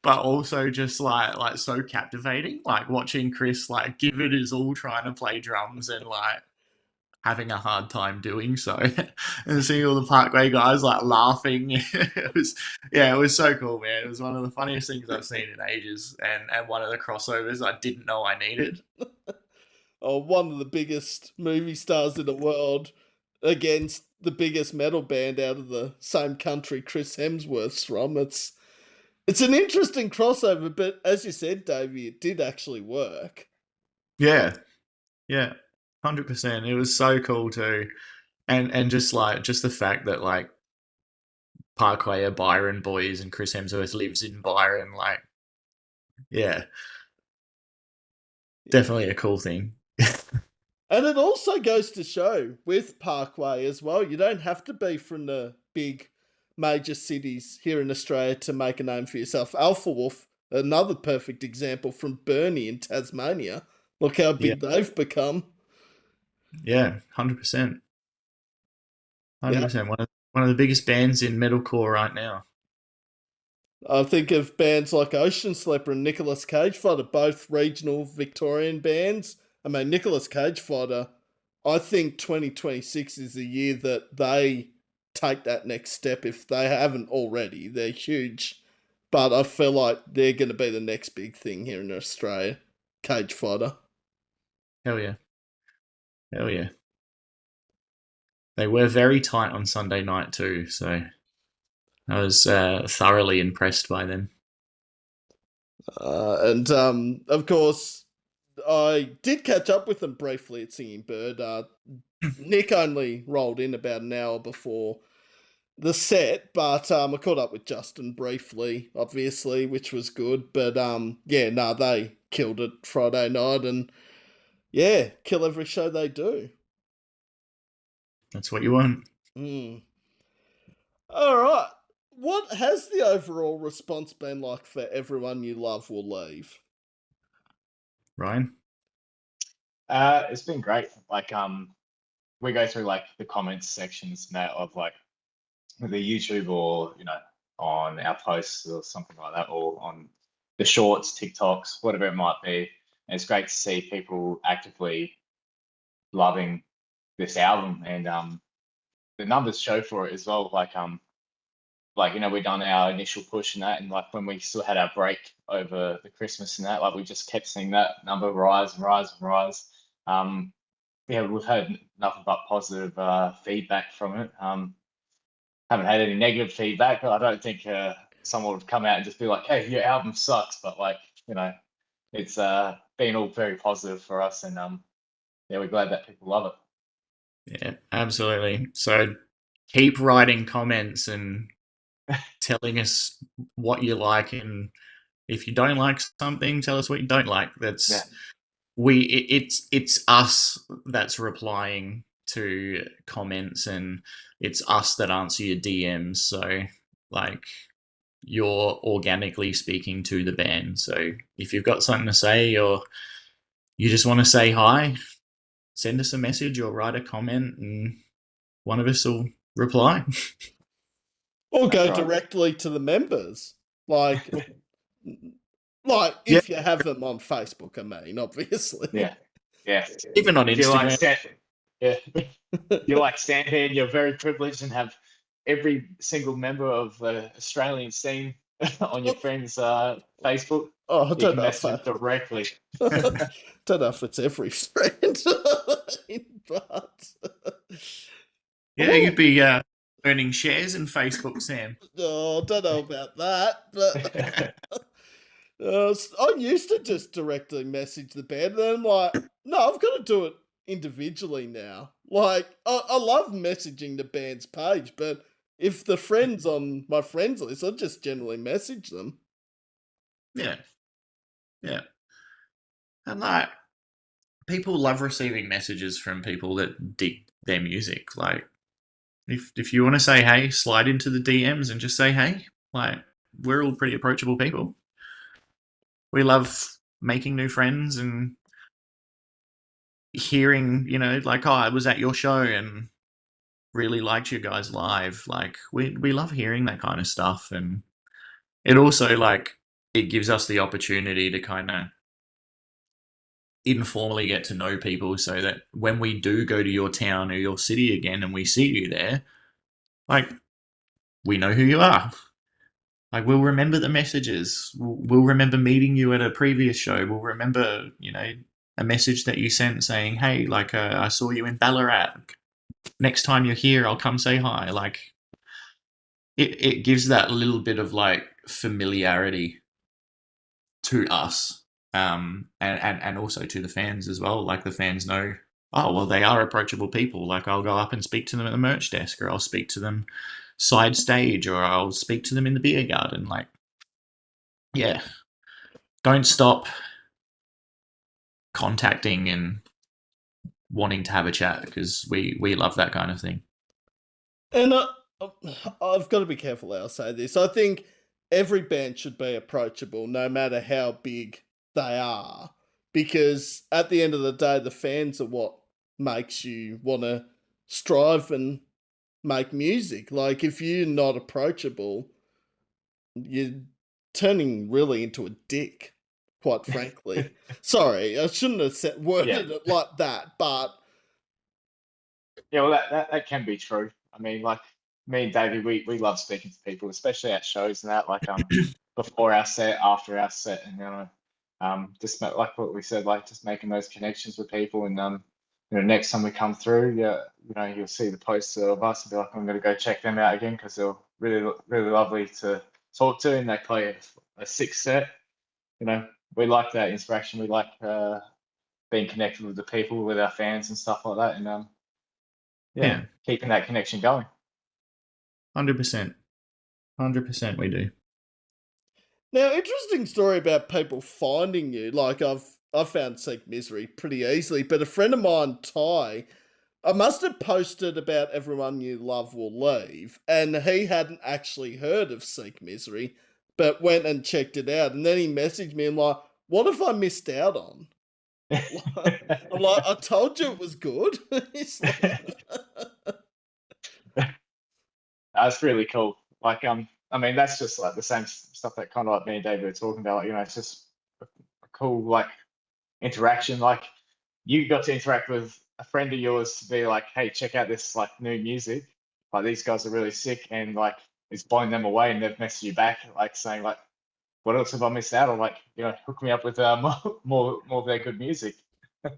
but also just like so captivating. Like watching Chris like give it his all trying to play drums and like having a hard time doing so, and seeing all the Parkway guys like laughing. It was yeah, it was so cool, man. It was one of the funniest things I've seen in ages, and one of the crossovers I didn't know I needed. One of the biggest movie stars in the world against the biggest metal band out of the same country Chris Hemsworth's from. It's an interesting crossover, but as you said, Davey, it did actually work. Yeah, yeah. 100%. It was so cool too, and just the fact that like Parkway are Byron boys and Chris Hemsworth lives in Byron, like yeah, definitely a cool thing. And it also goes to show with Parkway as well, you don't have to be from the big major cities here in Australia to make a name for yourself. Alpha Wolf, another perfect example from Burnie in Tasmania. Look how Yeah, big they've become. yeah, 100%, Yeah. 100%. One of the biggest bands in metalcore right now. I think of bands like Ocean Sleeper and Nicolas Cage Fighter, both regional Victorian bands. I mean, Nicolas Cage Fighter, I think 2026 is the year that they take that next step if they haven't already. They're huge, but I feel like they're going to be the next big thing here in Australia. Cage Fighter. Hell yeah, hell yeah. They were very tight on Sunday night too, so I was thoroughly impressed by them. And of course, I did catch up with them briefly at Singing Bird. Nick only rolled in about an hour before the set, but I caught up with Justin briefly, obviously, which was good. But yeah, no, they killed it Friday night, and yeah, kill every show they do. That's what you want, Mm. All right. What has the overall response been like for everyone you love will leave? Ryan. It's been great. Like we go through like the comments sections now of like the YouTube or on our posts or something like that, or on the shorts, TikToks, whatever it might be. And it's great to see people actively loving this album, and the numbers show for it as well. Like we've done our initial push and that, and like when we still had our break over the Christmas and that, like we just kept seeing that number rise and rise and rise. Yeah, we've had nothing but positive feedback from it. Haven't had any negative feedback. I don't think someone would come out and just be like, "Hey, your album sucks," but like you know, it's been all very positive for us, and yeah, we're glad that people love Yeah, absolutely. So keep writing comments and telling us what you like, and if you don't like something, tell us what you don't like. it. It's us that's replying to comments, and it's us that answer your DMs. So like you're organically speaking to the band. So if you've got something to say, or you just want to say hi, send us a message or write a comment, and one of us will reply. Or That's go right. directly to the members. Like, like Yeah, if you have them on Facebook, I mean, obviously. Yeah, yeah. even on If you like Instagram. stand, yeah, if you like stand here, and you're very privileged and have every single member of the Australian scene on your friends' Facebook. Oh, I You don't can know if message them directly. don't know if it's every friend, but Yeah, you'd oh, be earning shares in Facebook, Sam. oh, don't know about that. But I used to just directly message the band, and then I'm like, no, I've got to do it individually now. Like, I love messaging the band's page, but if the friends on my friends list, I just generally message them. Yeah, yeah. And like people love receiving messages from people that dig their music. Like if you want to say hey, slide into the DMs and just say hey. Like we're all pretty approachable people. We love making new friends and hearing, like, oh, I was at your show and really liked you guys live. Like we love hearing that kind of stuff, and it also like it gives us the opportunity to kind of informally get to know people, so that when we do go to your town or your city again and we see you there, like we know who you are. Like we'll remember the messages. We'll remember meeting you at a previous show. We'll remember, a message that you sent saying, "Hey, like I saw you in Ballarat. Next time you're here, I'll come say hi." Like it gives that little bit of like familiarity to us, and also to the fans as well. Like the fans know Oh, well, they are approachable people. Like, I'll go up and speak to them at the merch desk, or I'll speak to them side stage, or I'll speak to them in the beer garden. Like, yeah, don't stop contacting and wanting to have a chat, because we love that kind of thing. And I've got to be careful how I say this. I think every band should be approachable, no matter how big they are, because at the end of the day, the fans are what makes you want to strive and make music. Like, if you're not approachable, you're turning really into a dick, quite frankly. Sorry, I shouldn't have Yeah. worded it like that, but Yeah, well, that can be true. I mean, like me and Davey, we love speaking to people, especially at shows and that, like before our set, after our set, and just like what we said, like just making those connections with people, and next time we come through, yeah, you'll see the poster of us and be like, I'm gonna go check them out again because they're really lovely to talk to, and they play a sick set. We like that interaction. We like being connected with the people, with our fans and stuff like that, and yeah, Yeah, keeping that connection going. 100%. 100% we do. now, interesting story about people finding you. Like, I've found Seek Misery pretty easily, but a friend of mine, Ty, I must have posted about Everyone You Love Will Leave, and he hadn't actually heard of Seek Misery, but went and checked it out, and then he messaged me and like, what have I missed out on? I'm like, I told you it was good. He's like, That's really cool. Like, I mean, that's just like the same stuff that kind of like me and David were talking about. It's just a cool like interaction. Like, you got to interact with a friend of yours to be like, hey, check out this like new music. Like, these guys are really sick, and like it's blowing them away, and they've messaged you back like saying like, what else have I missed out on? Like, hook me up with more of their good music. I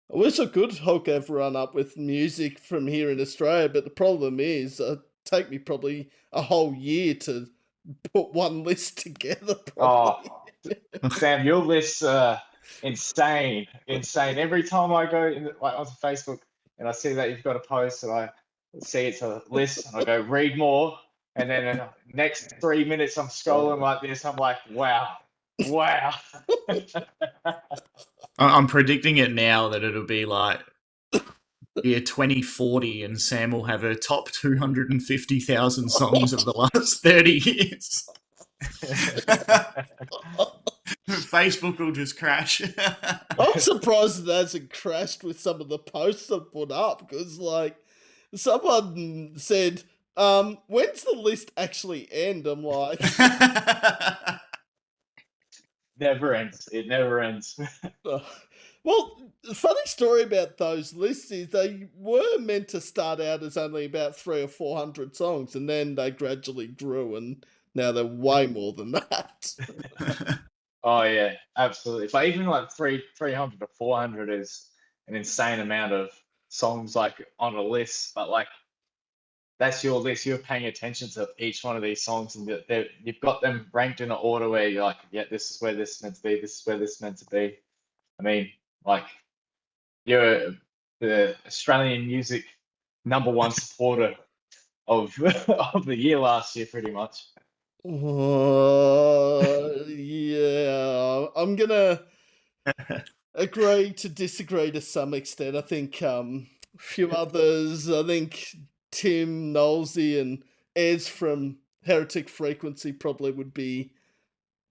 wish I could hook everyone up with music from here in Australia, but the problem is it take me probably a whole year to put one list together Oh, properly. Sam, your list's insane, insane. Every time I go like onto Facebook and I see that you've got a post and I see it's a list and I go read more, and then in the next 3 minutes I'm scrolling like this. I'm like, wow, wow. I'm predicting it now that it'll be like year 2040, and Sam will have her top 250,000 songs of the last 30 years. Facebook will just crash. I'm surprised it hasn't crashed with some of the posts I've put up because, like, someone said, when's the list actually end? I'm like, Never ends. It never ends. well, the funny story about those lists is they were meant to start out as only about 300 or 400 songs, and then they gradually grew, and now they're way more than that. Oh yeah, absolutely. But even like 300 to 400 is an insane amount of songs like on a list. But like that's your list. You're paying attention to each one of these songs, and you've got them ranked in an order where you're like, yeah, this is where this is meant to be. This is where this is meant to be. I mean, like you're the Australian music #1 supporter of of the year last year, pretty much. Yeah, I'm gonna agree to disagree to some extent. I think a few others. I think Tim Knowlesy and Ez from Heretic Frequency probably would be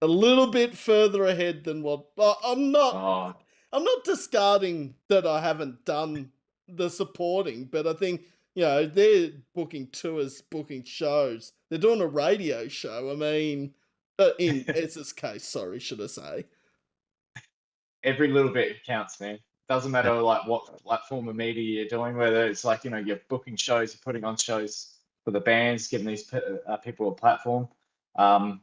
a little bit further ahead than what. I'm not. Oh, I'm not discarding that I haven't done the supporting, but I think they're booking tours, booking shows. They're doing a radio show. I mean, in Ez's case, sorry, should I say? every little bit counts, man. Doesn't matter like what platform of media you're doing, whether it's like you're booking shows, you're putting on shows for the bands, giving these people a platform. Um,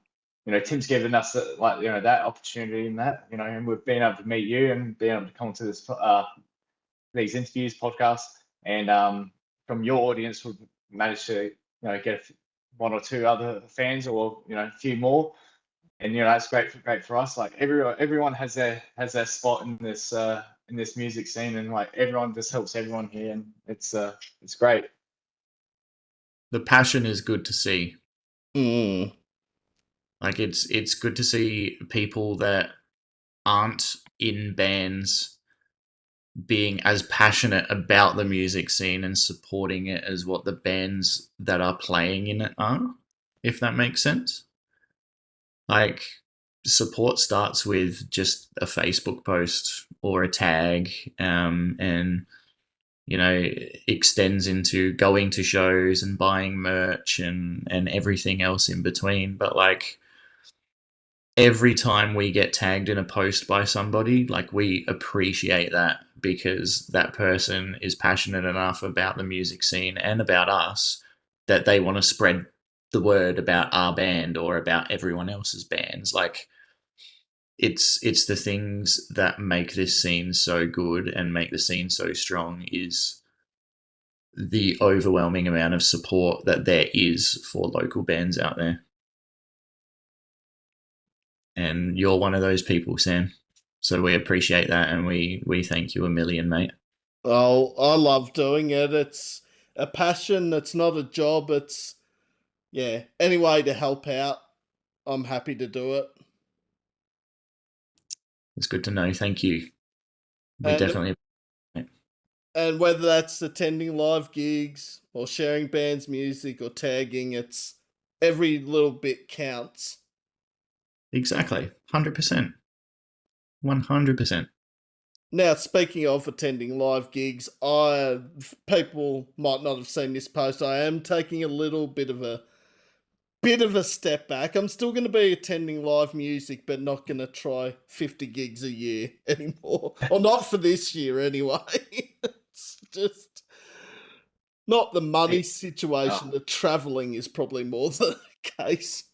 Tim's given us that opportunity and that and we've been able to meet you and being able to come to this these interviews, podcasts, and from your audience, we've managed to get one or two other fans or a few more, and it's great for us. Like everyone has their spot in this in this music scene, and like everyone just helps everyone here, and it's great. The passion is good to see. Mm. Like it's good to see people that aren't in bands being as passionate about the music scene and supporting it as what the bands that are playing in it are, if that makes sense. Like, support starts with just a Facebook post or a tag, and extends into going to shows and buying merch and everything else in between. But like, every time we get tagged in a post by somebody, like, we appreciate that because that person is passionate enough about the music scene and about us that they want to spread the word about our band or about everyone else's bands. Like, it's the things that make this scene so good and make the scene so strong is the overwhelming amount of support that there is for local bands out there. And you're one of those people, Sam. So we appreciate that, and we thank you a million, mate. Oh, I love doing it. It's a passion. It's not a job. It's, yeah, any way to help out, I'm happy to do it. It's good to know. Thank you. We And definitely. and whether that's attending live gigs or sharing bands' music or tagging, it's every little bit counts. Exactly. 100%. 100%. Now, speaking of attending live gigs, people might not have seen this post. I am taking a little bit of a step back. I'm still going to be attending live music, but not going to try 50 gigs a year anymore. Or not for this year anyway. It's just not the money situation. Oh, The traveling is probably more the case.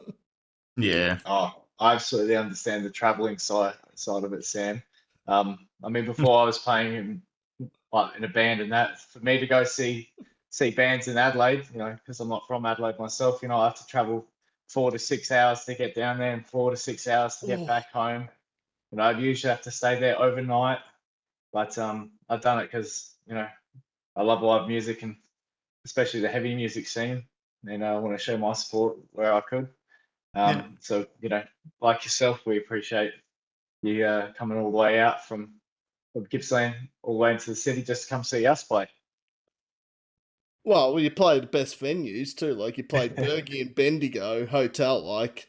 Yeah. I absolutely understand the traveling side of it, Sam. I mean, before I was playing in a band, and that for me to go see bands in Adelaide, because I'm not from Adelaide myself, I have to travel 4 to 6 hours to get down there and 4 to 6 hours to get Oh, back home. I usually have to stay there overnight, but I've done it because I love live music and especially the heavy music scene, and I want to show my support where I could. Yeah. So like yourself, we appreciate you coming all the way out from Gippsland all the way into the city just to come see us play. well, you play the best venues too. Like you played Bergie and Bendigo Hotel. Like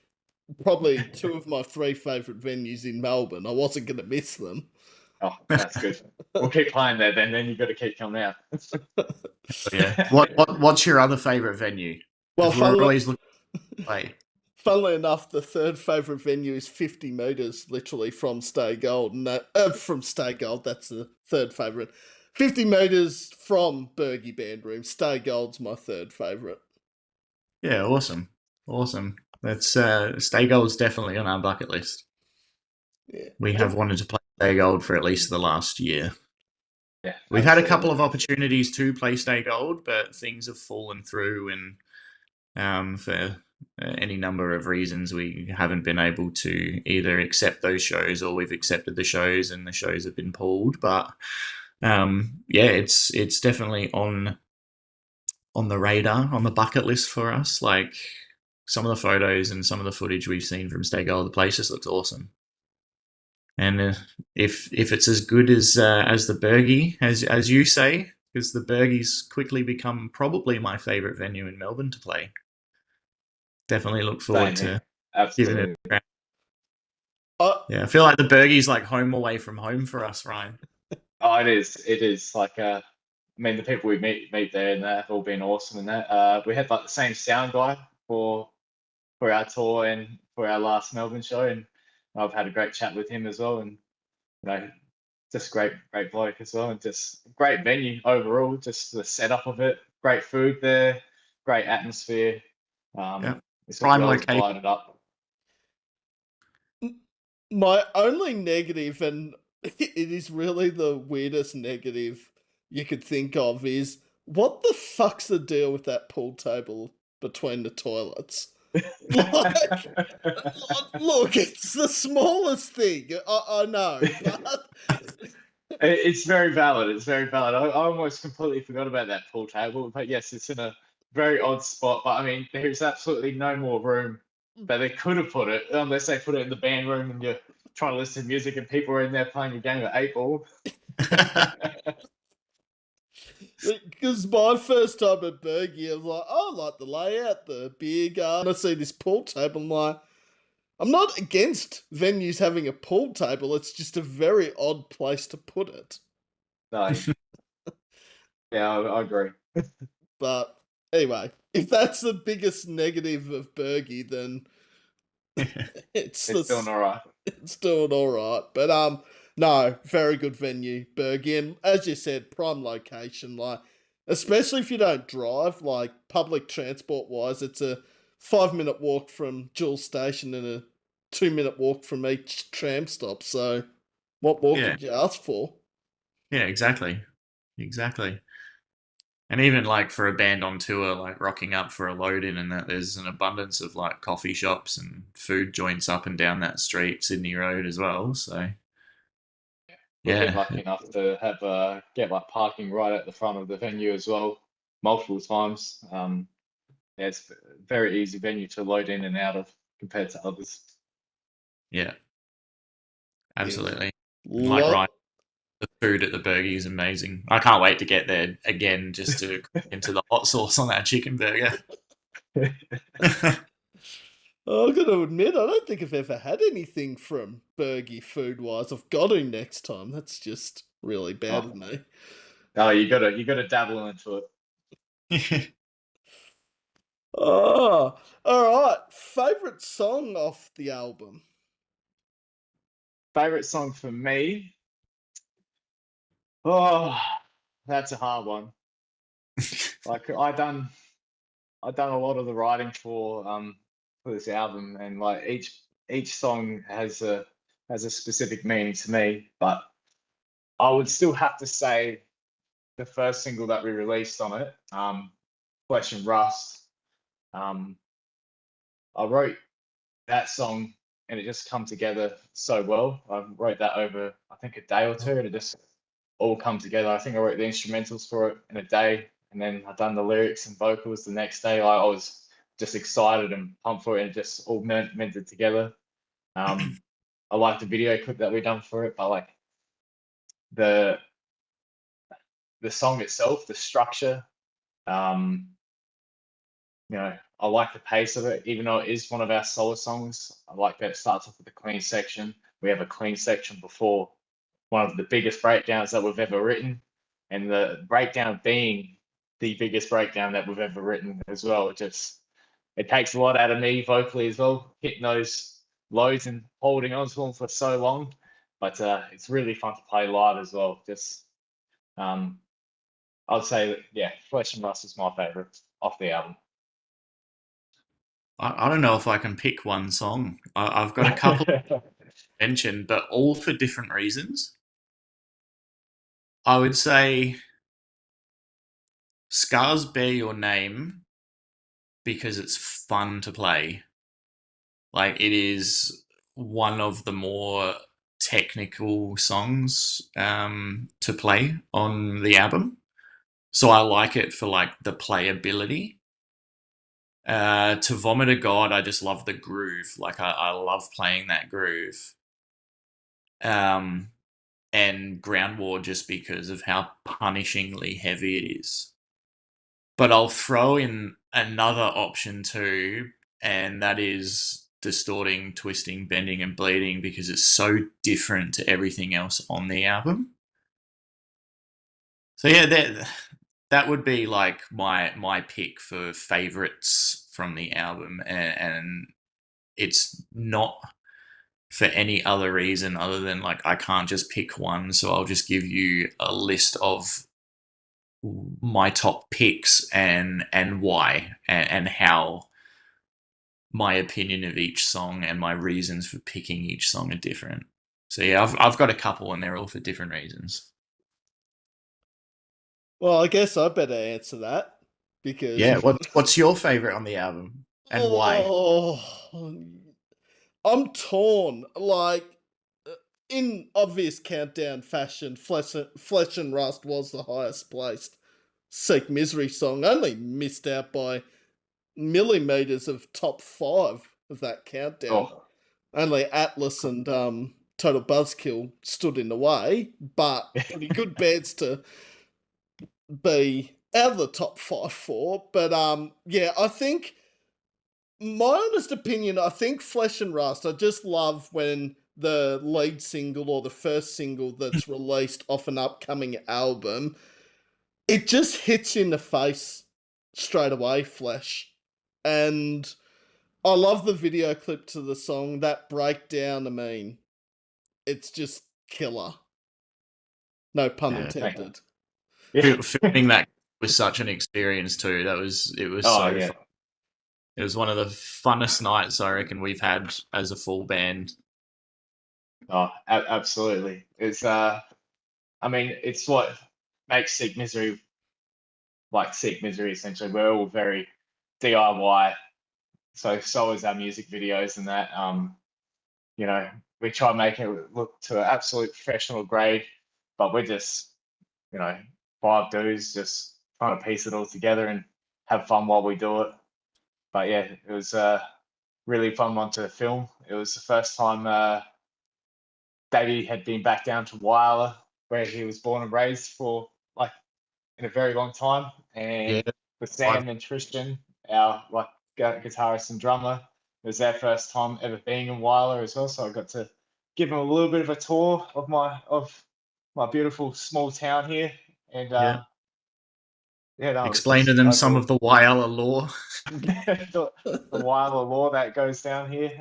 probably two of my three favourite venues in Melbourne. I wasn't going to miss them. Oh, that's good. We'll keep playing there then you've got to keep coming out. Yeah. What's your other favorite venue? Well, Because we're funnily, always looking to play. funnily enough, the third favourite venue is 50 metres, literally from Stay Gold. And from Stay Gold, that's the third favourite. 50 metres from Bergie Band Room. Stay Gold's my third favourite. Yeah. Awesome. Awesome. That's Stay Gold's definitely on our bucket list. Yeah. We have wanted to play Stay Gold for at least the last year. Yeah, We've had a absolutely. couple of opportunities to play Stay Gold, but things have fallen through, and for any number of reasons, we haven't been able to either accept those shows, or we've accepted the shows and the shows have been pulled. But yeah, it's definitely on the radar, on the bucket list for us. Like, some of the photos and some of the footage we've seen from Stay Gold, the place just looks awesome. And if it's as good as the Bergie, as you say, because the Bergie's quickly become probably my favourite venue in Melbourne to play. Definitely look forward Same to here. giving it Absolutely. a try. I, Yeah, I feel like the Bergie's like home away from home for us, Ryan. Oh, it is. It is like I mean, the people we meet there and that have all been awesome. And that we had like the same sound guy for our tour and for our last Melbourne show, and I've had a great chat with him as well. And you know, just great bloke as well, and just great venue overall. Just the setup of it, great food there, great atmosphere. Yeah, It's got prime wells location. lighted up. my only negative, and it is really the weirdest negative you could think of, is what the fuck's the deal with that pool table between the toilets? Like, look, it's the smallest thing. I know, but It's very valid. It's very valid. I almost completely forgot about that pool table, but yes, it's in a very odd spot. But I mean, there's absolutely no more room that they could have put it, unless they put it in the band room and you're trying to listen to music and people are in there playing a game of 8 ball. Because my first time at Bergie, I was like, oh, I like the layout, the beer garden. I see this pool table. I'm like, I'm not against venues having a pool table. It's just a very odd place to put it. No, yeah, I agree. But anyway, if that's the biggest negative of Bergie, then it's It's doing all right. it's doing all right. But no, very good venue, Bergie, and as you said, prime location. Like, especially if you don't drive, like public transport wise, it's a 5 minute walk from Jewel Station and a 2 minute walk from each tram stop. So, what more Yeah, could you ask for? yeah, exactly, exactly. And even like for a band on tour, like rocking up for a load in, and that there's an abundance of like coffee shops and food joints up and down that street, Sydney Road as well. So We've been yeah, lucky enough to have get like parking right at the front of the venue as well, multiple times. Yeah, it's a very easy venue to load in and out of compared to others. yeah, Beautiful. absolutely. And like Love. right, the food at the burger is amazing. I can't wait to get there again just to crack into the hot sauce on that chicken burger. I've got to admit, I don't think I've ever had anything from Bergie food wise. I've got to next time. That's just really bad of Oh, me. no, you gotta dabble into it. Oh, all right. Favorite song off the album? Favorite song for me? Oh, that's a hard one. Like I done a lot of the writing for this album, and like each song has a specific meaning to me. But I would still have to say the first single that we released on it, Flesh and Rust. Um, I wrote that song and it just come together so well. I wrote that over I think a day or two, and it just all come together. I think I wrote the instrumentals for it in a day, and then I done the lyrics and vocals the next day. I was just excited and pumped for it, and it just all meant together. Um, I like the video clip that we done for it, but like the the song itself, the structure, um, I like the pace of it, even though it is one of our solo songs. I like that it starts off with a clean section. We have a clean section before one of the biggest breakdowns that we've ever written, and the breakdown being the biggest breakdown that we've ever written as well. It takes a lot out of me vocally as well, hitting those lows and holding on to them for so long. But it's really fun to play live as well. Just um, I'd say that yeah, Flesh and Rust is my favorite off the album. I don't know if I can pick one song. I've got a couple mentioned, but all for different reasons. I would say Scars Bear Your Name because it's fun to play. Like it is one of the more technical songs to play on the album. So I like it for like the playability. To Vomit a God, I just love the groove. Like I love playing that groove. Um, and Ground War just because of how punishingly heavy it is. But I'll throw in another option too, and that is distorting, twisting, bending, and bleeding because it's so different to everything else on the album. So yeah, that would be like my pick for favorites from the album, and it's not for any other reason other than like I can't just pick one, so I'll just give you a list of my top picks and why and how my opinion of each song and my reasons for picking each song are different. So yeah, I've got a couple and they're all for different reasons. Well, I guess I better answer that because Yeah, what's your favorite on the album and why? oh, I'm torn. Like, in obvious countdown fashion, Flesh and Rust was the highest placed Seek Misery song, only missed out by millimeters of top 5 of that countdown. Oh, Only Atlas and Total Buzzkill stood in the way, but pretty good bands to be out of the top 5 for. But yeah, I think my honest opinion, I think Flesh and Rust, I just love when the lead single or the first single that's released off an upcoming album, it just hits you in the face straight away, Flesh. And I love the video clip to the song, that breakdown, I mean, it's just killer. No pun Yeah. intended. yeah. Filming that was such an experience too. It was Oh, so yeah. fun. It was one of the funnest nights I reckon we've had as a full band. Oh, absolutely. It's I mean, it's what makes Seek Misery like Seek Misery. Essentially, we're all very DIY. So is our music videos and that. You know, we try and make it look to an absolute professional grade, but we're just, you know, 5 dudes just trying to piece it all together and have fun while we do it. But yeah, it was a really fun one to film. It was the first time Davey had been back down to Wyler, where he was born and raised for like in a very long time, Yeah. and with Sam and Tristan, our like guitarist and drummer, it was their first time ever being in Wyler as well. So I got to give them a little bit of a tour of my beautiful small town here, and Yeah. yeah, no, it was Explain to just them some overall of the Wyala lore. the Wyler law that goes down here.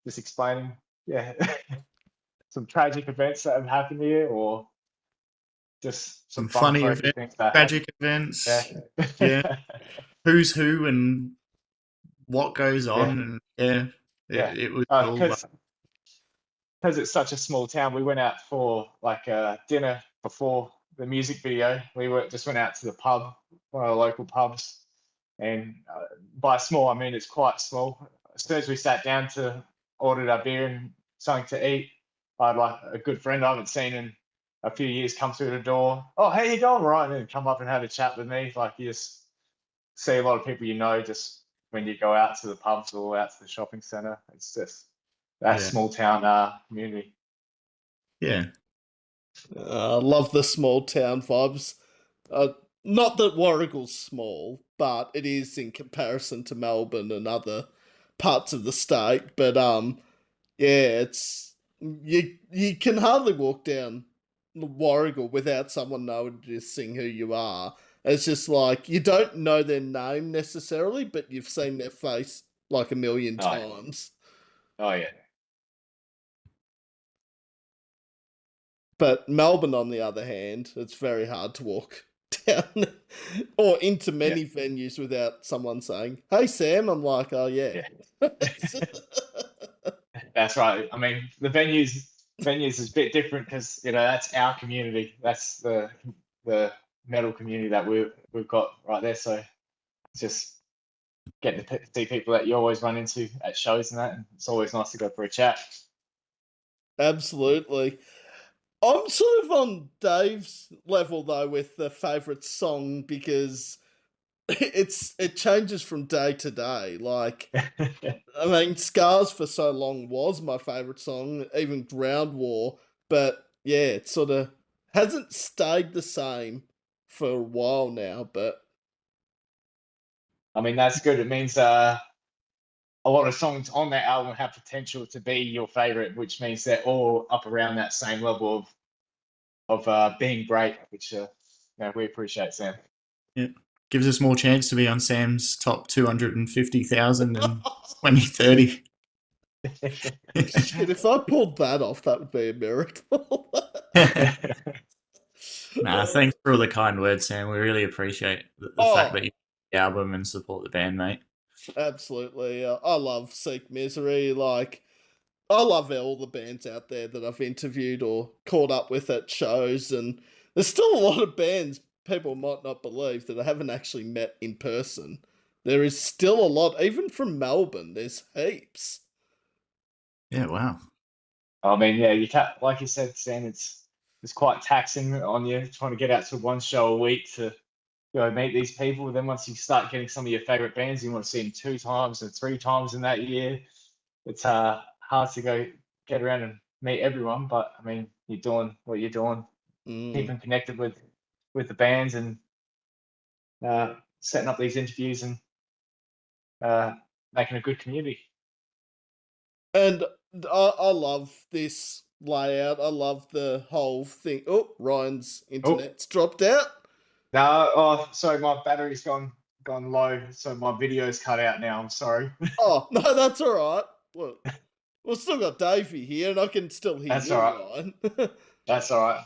Just explaining, yeah, some tragic events that have happened here, or just some Some fun, funny quirky events, things that happen. tragic events. Yeah. Yeah. Who's who and what goes Yeah, on. And yeah, yeah. it was all. Because it's such a small town, we went out for like a dinner before the music video. Just went out to the pub, one of the local pubs, and by small I mean it's quite small. As soon as we sat down to ordered our beer and something to eat, I had like a good friend I haven't seen in a few years come through the door. Oh, how you going, Ryan? And come up and had a chat with me. Like you just see a lot of people you know just when you go out to the pubs or out to the shopping centre. It's just that Yeah. small town community. Yeah. Love the small town vibes. Uh, not that Warrigal's small, but it is in comparison to Melbourne and other parts of the state. But yeah, it's you can hardly walk down Warrigal without someone noticing who you are. It's just like you don't know their name necessarily, but you've seen their face like a million Oh, times. oh yeah. But Melbourne, on the other hand, it's very hard to walk down or into Yeah. many venues without someone saying, "Hey, Sam." I'm like, "Oh yeah." Yeah. That's right. I mean, the venues is a bit different because that's our community. That's the metal community that we've got right there. So it's just getting to see people that you always run into at shows and that. And it's always nice to go for a chat. Absolutely. I'm sort of on Dave's level though with the favorite song because it changes from day to day. Like, I mean, Scars for so long was my favorite song, even Ground War, but yeah, it sort of hasn't stayed the same for a while now. But I mean, that's good. It means a lot of songs on that album have potential to be your favorite, which means they're all up around that same level of being great, which we appreciate, Sam. Yeah. Gives us more chance to be on Sam's top 250,000 in 2030. shit, if I pulled that off, that would be a miracle. Nah, thanks for all the kind words, Sam. We really appreciate the fact that Oh, you the album and support the band, mate. absolutely. I love Seek Misery. Like, I love all the bands out there that I've interviewed or caught up with at shows, and there's still a lot of bands people might not believe that I haven't actually met in person. There is still a lot, even from Melbourne. There's heaps. Yeah, wow. I mean, yeah, you can't, like you said, Sam, it's quite taxing on you trying to get out to one show a week to go meet these people. Then once you start getting some of your favorite bands, you want to see them 2 times and 3 times in that year. It's hard to go get around and meet everyone, but I mean, you're doing what you're doing, Mm. keeping connected with the bands and setting up these interviews and uh, making a good community. And I love this layout. I love the whole thing. Oh, Ryan's Oh, internet's dropped out. no, oh, sorry, my battery's gone low, so my video's cut out now. I'm sorry. Oh, no, that's all right. Well, we've still got Davey here, and I can still hear That's all you, right. Ryan. That's all right.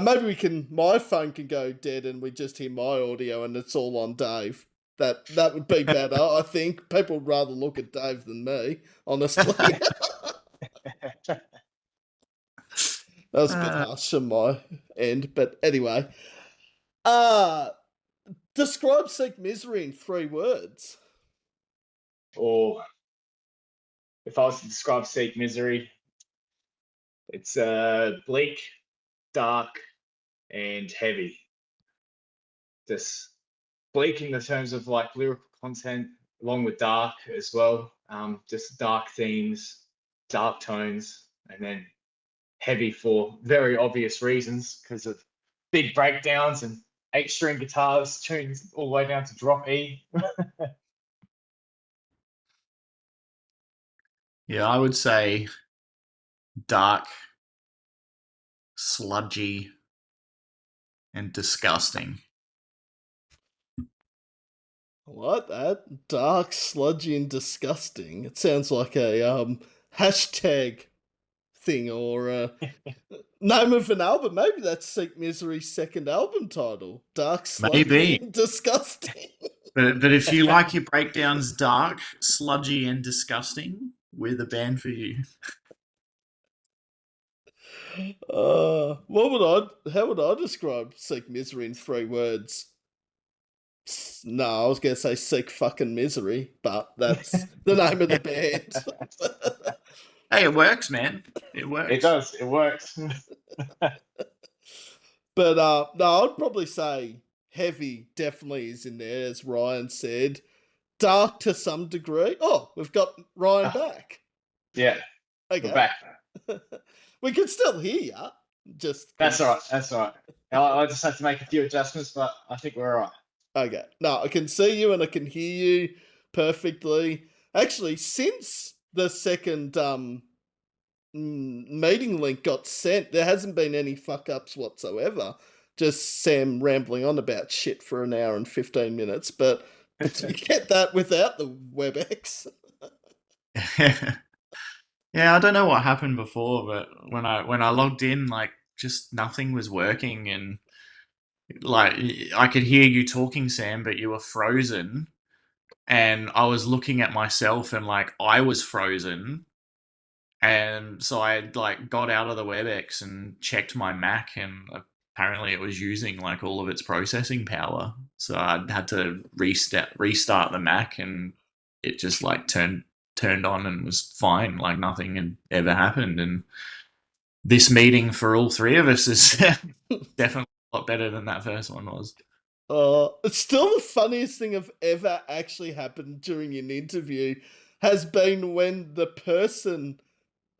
Maybe my phone can go dead and we just hear my audio and it's all on Dave. That would be better, I think. People would rather look at Dave than me, honestly. That was a bit harsh on my end, but anyway. Describe Seek Misery in 3 words. Or if I was to describe Seek Misery, it's bleak, dark, and heavy. Just bleak in the terms of like lyrical content, along with dark as well. Just dark themes, dark tones, and then heavy for very obvious reasons because of big breakdowns and 8-string guitars tuned all the way down to drop E. Yeah, I would say dark, sludgy, and disgusting. I like that. Dark, sludgy, and disgusting. It sounds like a hashtag thing or a name of an album. Maybe that's Seek Misery's second album title. Dark, sludgy, Maybe. and disgusting. But if you like your breakdowns dark, sludgy, and disgusting, we're the band for you. How would I describe Seek Misery in 3 words? No, I was going to say Seek fucking Misery, but that's the name of the band. Hey, it works, man. It It works. does, it works. But no, I'd probably say heavy definitely is in there, as Ryan said. Dark to some degree. Oh, we've got Ryan back. Yeah, we're Okay. back. We can still hear you. Just That's all right. That's all right. I just have to make a few adjustments, but I think we're all right. Okay. No, I can see you and I can hear you perfectly. Actually, since the second meeting link got sent, there hasn't been any fuck ups whatsoever. Just Sam rambling on about shit for an hour and 15 minutes, but you get that without the WebEx. Yeah, I don't know what happened before, but when I logged in, like just nothing was working, and like I could hear you talking, Sam, but you were frozen, and I was looking at myself, and like I was frozen, and so I like got out of the WebEx and checked my Mac, and apparently it was using like all of its processing power, so I had to restart the Mac, and it just like turned on and was fine, like nothing had ever happened. And this meeting for all 3 of us is definitely a lot better than that first one was. It's still the funniest thing I've ever actually happened during an interview has been when the person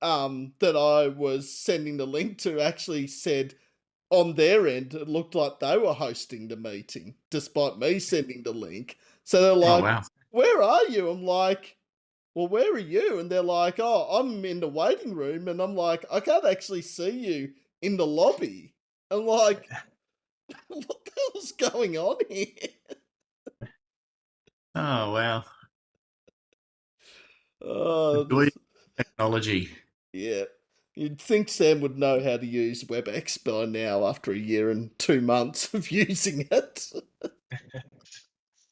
that I was sending the link to actually said on their end it looked like they were hosting the meeting despite me sending the link. So they're Oh like, wow. "Where are you?" I'm like, "Well, where are you?" And they're like, "Oh, I'm in the waiting room." And I'm like, "I can't actually see you in the lobby." I'm like, "What the hell's going on here?" Oh wow. Oh, Enjoy technology. yeah. You'd think Sam would know how to use WebEx by now after a year and 2 months of using it.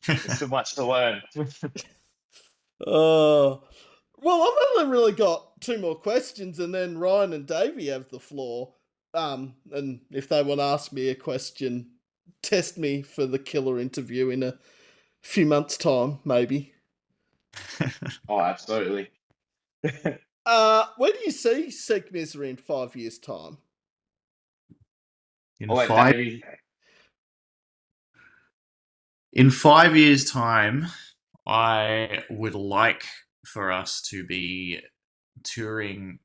There's so much to learn. Oh, well, I've only really got 2 more questions, and then Ryan and Davey have the floor. And if they want to ask me a question, test me for the killer interview in a few months' time, maybe. Oh, absolutely. Where do you see Seek Misery in 5 years' time? In I'll let five Davey. in 5 years' time, I would like for us to be touring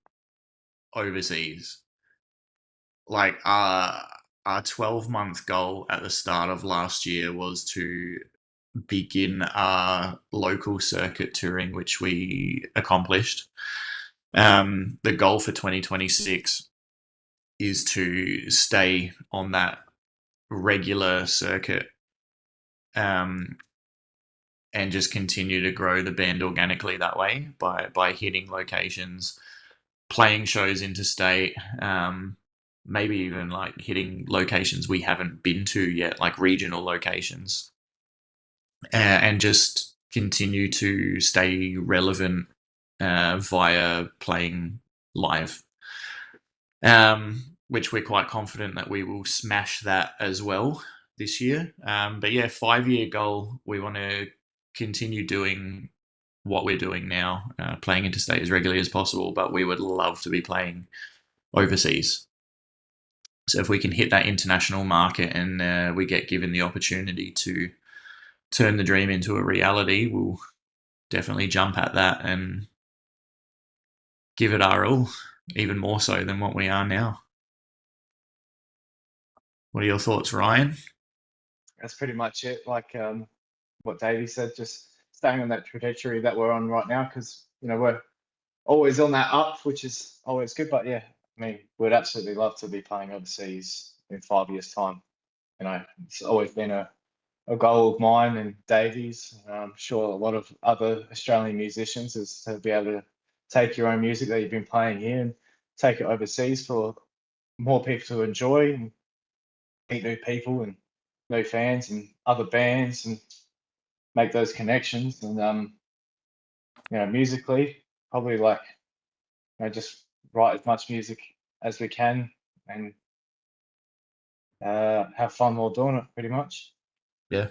overseas. Like our 12-month goal at the start of last year was to begin our local circuit touring, which we accomplished. The goal for 2026 is to stay on that regular circuit, um, and just continue to grow the band organically that way by hitting locations, playing shows interstate, maybe even like hitting locations we haven't been to yet, like regional locations, and just continue to stay relevant via playing live. Which we're quite confident that we will smash that as well this year. But yeah, 5 year goal. We want to continue doing what we're doing now, playing interstate as regularly as possible. But we would love to be playing overseas. So if we can hit that international market and we get given the opportunity to turn the dream into a reality, we'll definitely jump at that and give it our all, even more so than what we are now. What are your thoughts, Ryan? That's pretty much it. Like what Davey said, just staying on that trajectory that we're on right now, because we're always on that up, which is always good. But yeah, I mean, we'd absolutely love to be playing overseas in 5 years' time. It's always been a goal of mine and Davey's. I'm sure a lot of other Australian musicians is to be able to take your own music that you've been playing here and take it overseas for more people to enjoy and meet new people and new fans and other bands and make those connections. And musically, probably like just write as much music as we can and have fun while doing it, pretty much. Yeah,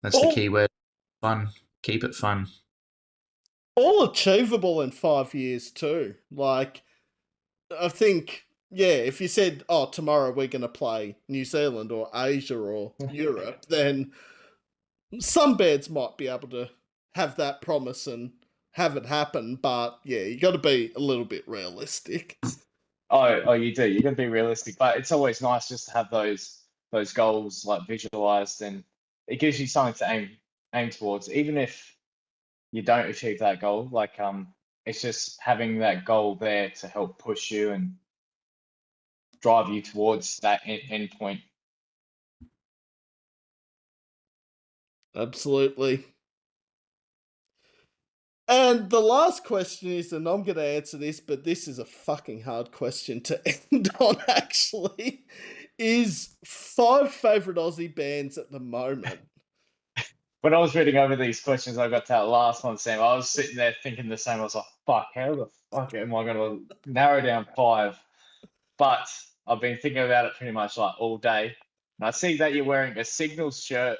that's the All, key word. Fun. Keep it fun. all achievable in 5 years too. Like, I think, yeah, if you said, oh, tomorrow we're going to play New Zealand or Asia or Europe, then some bands might be able to have that promise and have it happen. But yeah, you got to be a little bit realistic. Oh, you do. You got to be realistic, but it's always nice just to have those goals like visualized, and it gives you something to aim towards, even if you don't achieve that goal. Like it's just having that goal there to help push you and drive you towards that end point. Absolutely. And the last question is, and I'm going to answer this, but this is a fucking hard question to end on, actually, is 5 favourite Aussie bands at the moment. When I was reading over these questions, I got to that last one, Sam. I was sitting there thinking the same. I was like, fuck, how the fuck am I going to narrow down 5? But I've been thinking about it pretty much like all day. And I see that you're wearing a Signals shirt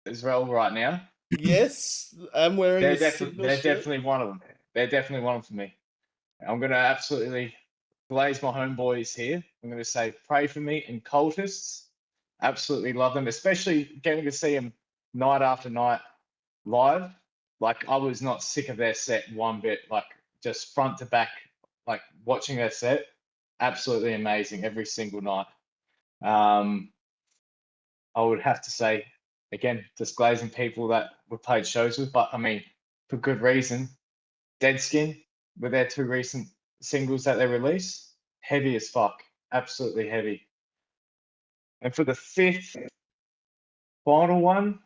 as well right now. Yes, I'm wearing a Signal They're shirt. definitely one of them. They're definitely one for me. I'm gonna absolutely glaze my homeboys here. I'm gonna say pray for me and cultists. Absolutely love them, especially getting to see them night after night live. Like I was not sick of their set one bit. Like just front to back, like watching their set, absolutely amazing every single night. Um, I would have to say, again, just glazing people that we've played shows with, but I mean, for good reason. Dead Skin with their 2 recent singles that they released, heavy as fuck, absolutely heavy. And for the 5th final one,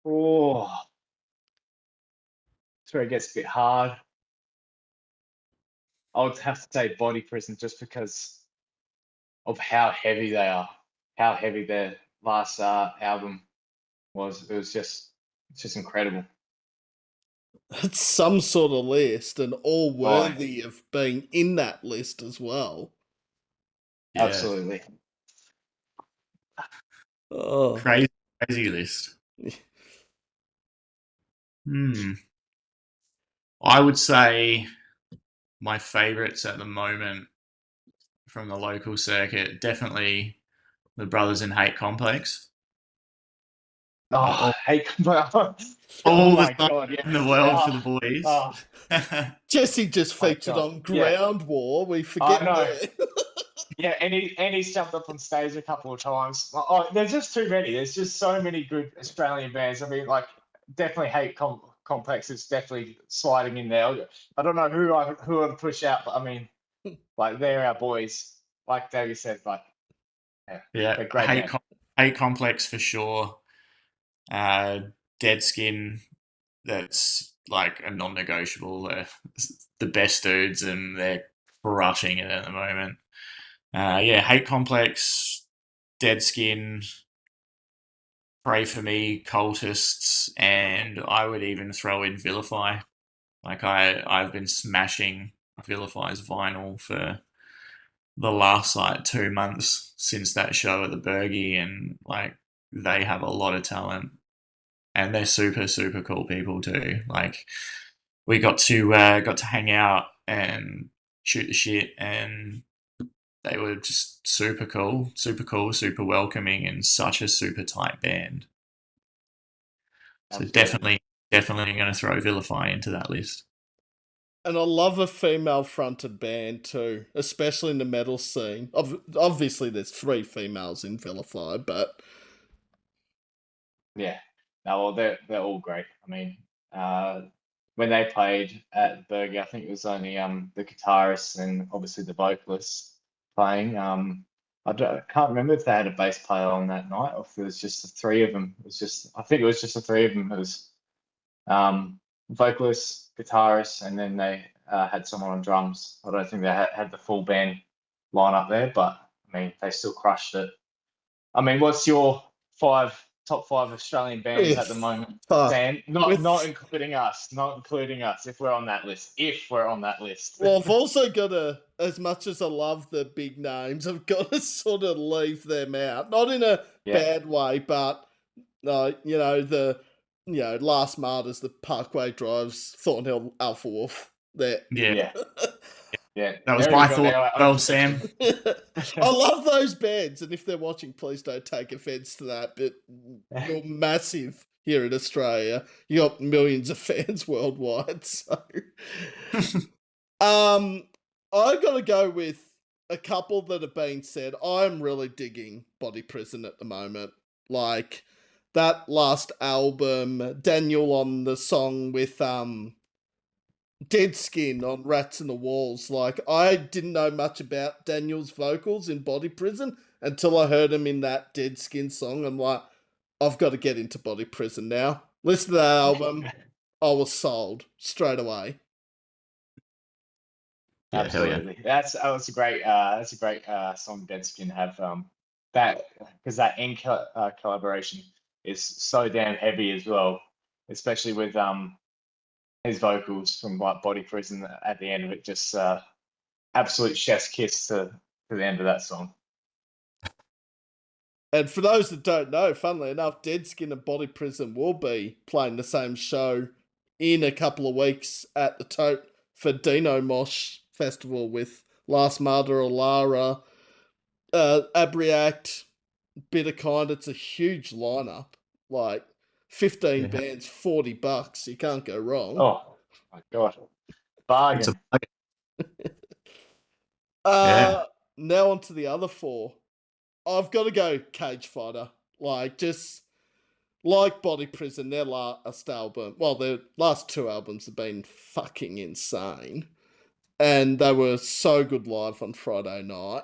oh, it's where it gets a bit hard. I would have to say Body Prison just because of how heavy they are, how heavy their last album was. It's just incredible. It's some sort of list and all Oh, worthy of being in that list as well. Yeah, absolutely. Oh. crazy list. I would say my favourites at the moment from the local circuit, definitely the Brothers in Hate Complex. Oh, All, hey, oh all the my time god, yeah. in the world for the Oh, boys. oh Jesse just my featured god, on yeah. Ground War. We I forget know. there. Yeah, and he's jumped up on stage a couple of times. Oh, there's just too many. There's just so many good Australian bands. I mean, like, definitely Complex is definitely sliding in there. I don't know who I'd push out, but I mean, like, they're our boys. Like Davey said, like, yeah, Yeah, they're great band. Hate Complex for sure. Dead Skin, that's like a non-negotiable. They're the best dudes, and they're crushing it at the moment. Yeah, Hate Complex, Dead Skin, Pray for Me, Cultists, and I would even throw in Vilify. Like I've been smashing Vilify's vinyl for the last like 2 months since that show at the Bergie, and like they have a lot of talent, and they're super super cool people too. Like we got to hang out and shoot the shit, and they were just super cool, super welcoming, and such a super tight band. So Absolutely. definitely going to throw Vilify into that list. And I love a female fronted band too, especially in the metal scene. Obviously, there's 3 females in Vilify, but Yeah. No, well, they're all great. I mean, uh, when they played at Burger, I think it was only the guitarist and obviously the vocalist playing. Can't remember if they had a bass player on that night or if it was just the three of them. It was just I think it was just the three of them. It was vocalist, guitarist, and then they had someone on drums. I don't think they had the full band line up there, but I mean, they still crushed it. I mean, what's your top five Australian bands at the if moment, fuck Sam? Not with including us, not including us. If we're on that list, if we're on that list. well, I've also got to, as much as I love the big names, I've got to sort of leave them out. Not in a Yeah, bad way, but no, Last Martyrs, the Parkway Drives, Thornhill, Alpha Wolf. There. Yeah, yeah, yeah. that They was already my got thought their as own well, section. Sam. I love those bands, and if they're watching, please don't take offence to that. But you're massive here in Australia. You got millions of fans worldwide. So, um, I got to go with a couple that have been said. I'm really digging Body Prison at the moment. Like that last album, Daniel on the song with Dead Skin on Rats in the Walls. Like, I didn't know much about Daniel's vocals in Body Prison until I heard him in that Dead Skin song. I'm like, I've got to get into Body Prison now. Listen to that album. I was sold straight away. Yeah, hell yeah. Absolutely. That's a great song Deadskin have that because that collaboration is so damn heavy as well, especially with his vocals from like Body Prison at the end of it, just absolute chef's kiss to the end of that song. And for those that don't know, funnily enough, Dead Skin and Body Prison will be playing the same show in a couple of weeks at the Tote for Dino Mosh Festival with Last Martyr Alara, Abriact, Bit of Kind. It's a huge lineup. Like 15 Yeah, bands, $40. You can't go wrong. Oh my god, it's a bargain. yeah, Now on to the other 4. I've got to go Cage Fighter. Like, just like Body Prison, their last album, well, their last 2 albums have been fucking insane. And they were so good live on Friday night.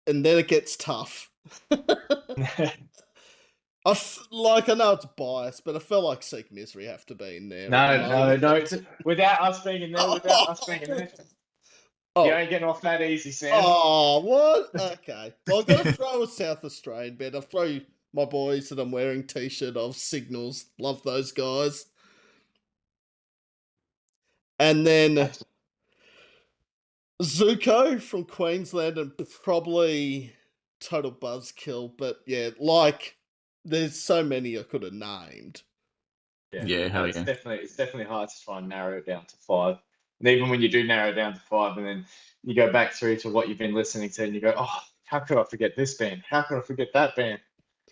And then it gets tough. I know it's biased, but I felt like Seek Misery have to be in there at the No. moment. Without us being in there, you Oh, ain't getting off that easy, Sam. oh, what? Okay. Well, I've got to throw a South Australian band. I'll throw my boys that I'm wearing t-shirt of Signals. Love those guys. And then Zuko from Queensland and probably Total Buzzkill. But yeah, like, there's so many I could have named. Yeah, hell It's yeah. definitely hard to try and narrow it down to five. And even when you do narrow it down to five, and then you go back through to what you've been listening to, and you go, oh, how could I forget this band? How could I forget that band?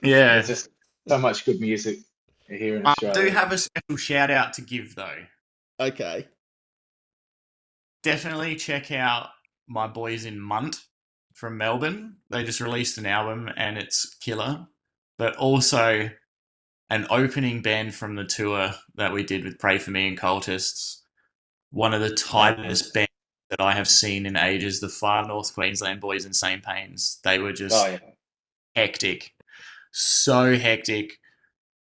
Yeah. There's just so much good music here in I do Australia. have a special shout out to give though. Okay. Definitely check out my boys in Munt from Melbourne. They just released an album and it's killer. But also an opening band from the tour that we did with Pray For Me and Cultists. One of the tightest bands that I have seen in ages, the Far North Queensland Boys Insane Pains. They were Oh just yeah, hectic. So hectic.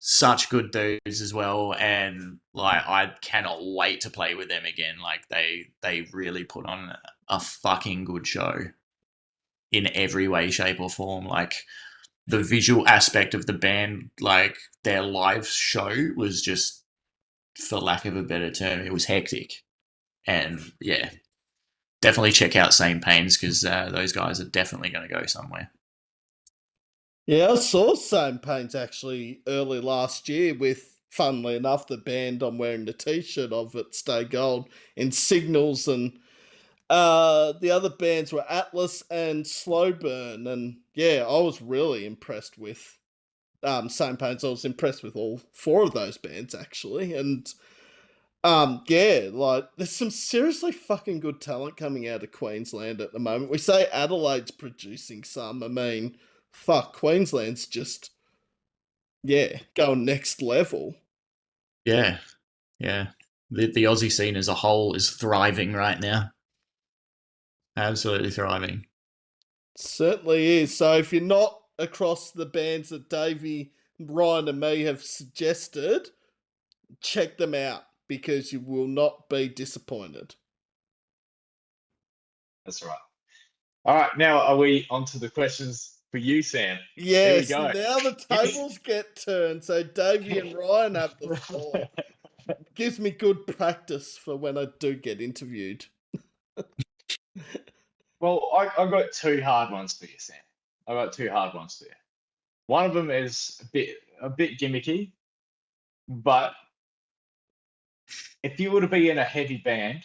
Such good dudes as well, and like I cannot wait to play with them again. Like they really put on a fucking good show in every way, shape, or form. Like the visual aspect of the band, like their live show was just, for lack of a better term, it was hectic. And yeah, definitely check out Same Pains because those guys are definitely going to go somewhere. Yeah, I saw Same Pains actually early last year with, funnily enough, the band I'm wearing the t-shirt of at Stay Gold in Signals, and the other bands were Atlas and Slow Burn, and yeah, I was really impressed with Same Pains. I was impressed with all four of those bands actually, and yeah, like there's some seriously fucking good talent coming out of Queensland at the moment. We say Adelaide's producing some. I mean, fuck, Queensland's just, yeah, going next level. Yeah, yeah. The Aussie scene as a whole is thriving right now. Absolutely thriving. Certainly is. So if you're not across the bands that Davey, Ryan, and me have suggested, check them out because you will not be disappointed. that's right. All right, now are we on to the questions for you, Sam? Here we Yes, go. now the tables get turned. So Davey and Ryan have the floor. Gives me good practice for when I do get interviewed. Well, I've got two hard ones for you, Sam. I've got two hard ones for you. One of them is a bit gimmicky, but if you were to be in a heavy band,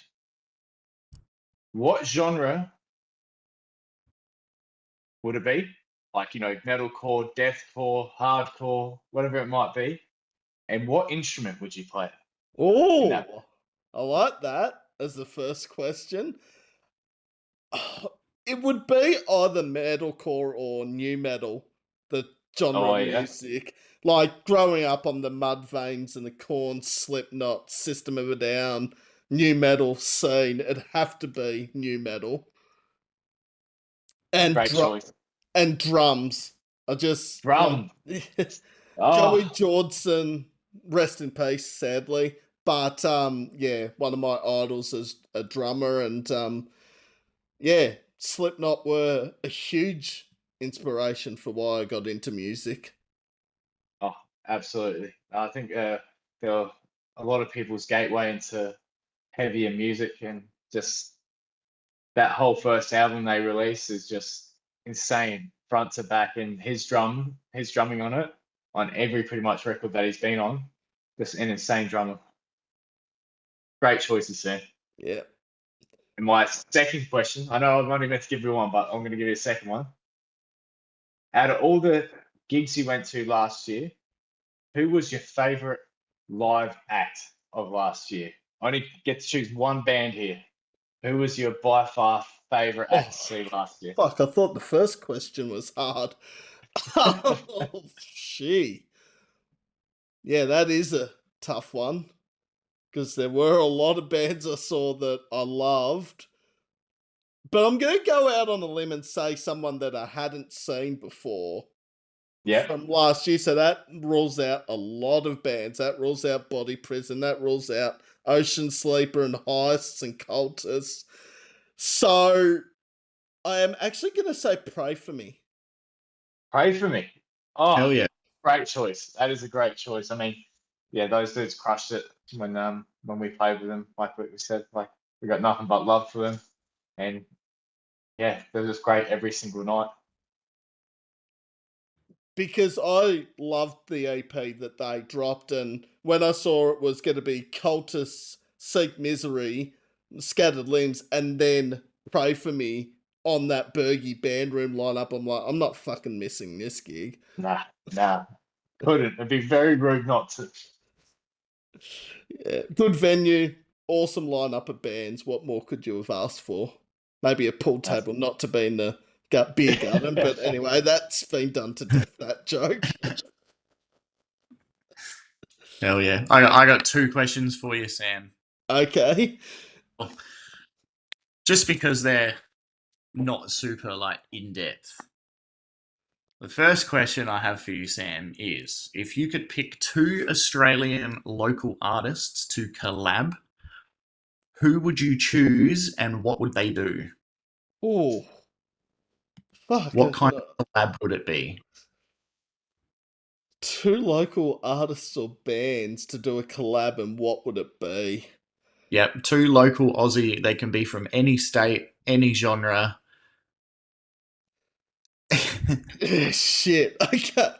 what genre would it be? Like, metalcore, deathcore, hardcore, whatever it might be. And what instrument would you play in that band? Oh, I like that as the first question. It would be either metalcore or new metal, the genre Oh of yeah, music. Like growing up on the Mudvaynes and the Corn, Slipknot, System of a Down, new metal scene, it'd have to be new metal. And great choice. drums. I just like Drum. Oh, Joey Jordison, rest in peace, sadly. But yeah, one of my idols as a drummer, and yeah, Slipknot were a huge inspiration for why I got into music. oh, absolutely. I think they're a lot of people's gateway into heavier music, and just that whole first album they released is just insane, front to back, and his drumming on it, on every pretty much record that he's been on, just an insane drummer. Great choices, Sam. Yeah. And my second question, I know I'm only meant to give you one, but I'm going to give you a second one. Out of all the gigs you went to last year, who was your favorite live act of last year? I only get to choose one band here. Who was your by far favorite act to Oh, see last year? fuck, I thought the first question was hard. Oh, gee. Yeah, that is a tough one because there were a lot of bands I saw that I loved. But I'm going to go out on a limb and say someone that I hadn't seen before Yep, from last year. So that rules out a lot of bands. That rules out Body Prison. That rules out Ocean Sleeper and Heists and Cultists. So I am actually going to say Pray For Me. pray for me. Oh, Hell yeah. great choice. That is a great choice. I mean, yeah, those dudes crushed it when we played with them. Like what we said, like we got nothing but love for them, and yeah, they're just great every single night. because I loved the EP that they dropped, and when I saw it was going to be Cultus, Seek Misery, Scattered Limbs, and then Pray For Me on that Bergie band room lineup, I'm like, I'm not fucking missing this gig. Nah. Couldn't. It'd be very rude not to. Yeah, good venue, awesome lineup of bands. What more could you have asked for? Maybe a pool table, not to be in the beer garden, but anyway, that's been done to death, that joke. Hell yeah. I got 2 questions for you, Sam. Okay. Just because they're not super like in depth. The first question I have for you, Sam, is if you could pick 2 Australian local artists to collab, who would you choose and what would they do? Oh, fuck. What kind of collab would it be? 2 local artists or bands to do a collab, and what would it be? Yep, 2 local Aussie. They can be from any state, any genre. Shit.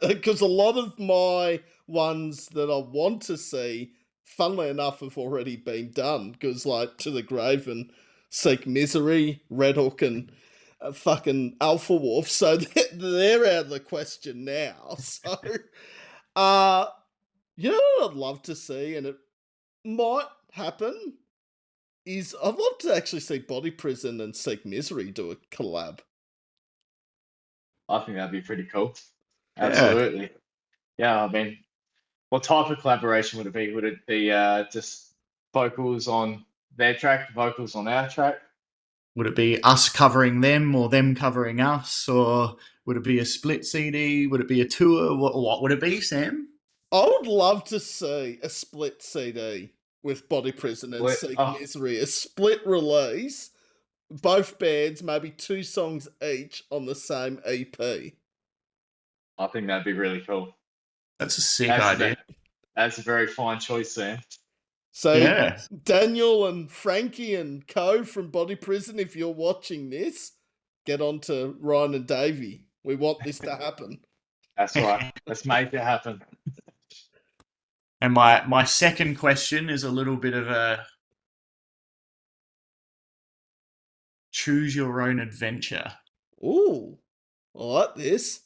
Because a lot of my ones that I want to see, funnily enough, have already been done. Because, like, To the Grave and Seek Misery, Red Hook, and fucking Alpha Wolf. So they're out of the question now. So, uh, you know what I'd love to see, and it might happen, is I'd love to actually see Body Prison and Seek Misery do a collab. I think that'd be pretty cool. Yeah. Absolutely. Yeah, I mean, what type of collaboration would it be? Would it be just vocals on their track, vocals on our track? Would it be us covering them or them covering us? Or would it be a split CD? Would it be a tour? What would it be, Sam? I would love to see a split CD with Body Prison and Seek Oh, Misery, a split release, both bands, maybe 2 songs each on the same EP. I think that'd be really cool. That's a sick That's idea. that's a very fine choice, Sam. So, Yeah. Daniel and Frankie and Co from Body Prison, if you're watching this, get on to Ryan and Davey. We want this to happen. That's right. Let's make it happen. And my second question is a little bit of a choose your own adventure. Ooh, I like this.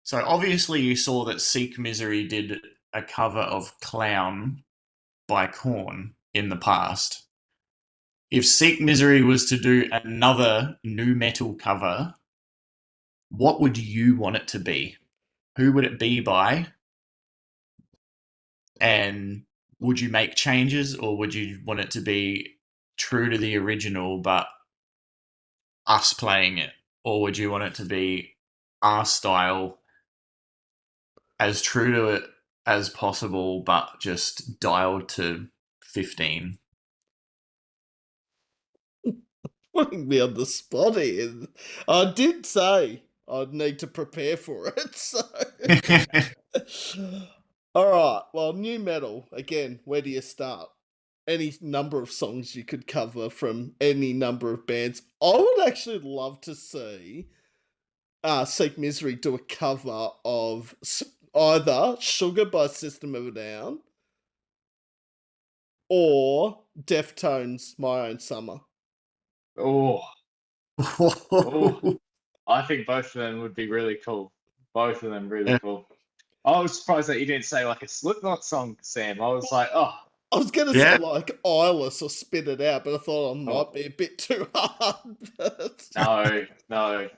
So obviously you saw that Seek Misery did a cover of Clown by Korn in the past. If Seek Misery was to do another nu metal cover, what would you want it to be? Who would it be by? And would you make changes or would you want it to be true to the original but us playing it? Or would you want it to be our style, as true to it as possible but just dialed to 15? Putting me on the spot here. I did say I'd need to prepare for it, so. Alright, well, new metal, again, where do you start? Any number of songs you could cover from any number of bands. I would actually love to see Seek Misery do a cover of either Sugar by System of a Down or Deftones' My Own Summer. Oh, oh. I think both of them would be really cool. Both of them really Yeah. cool. I was surprised that you didn't say like a Slipknot song, Sam. I was like, oh, I was going to Yeah. say like Eyeless or Spit It Out, but I thought I might be a bit too hard. no.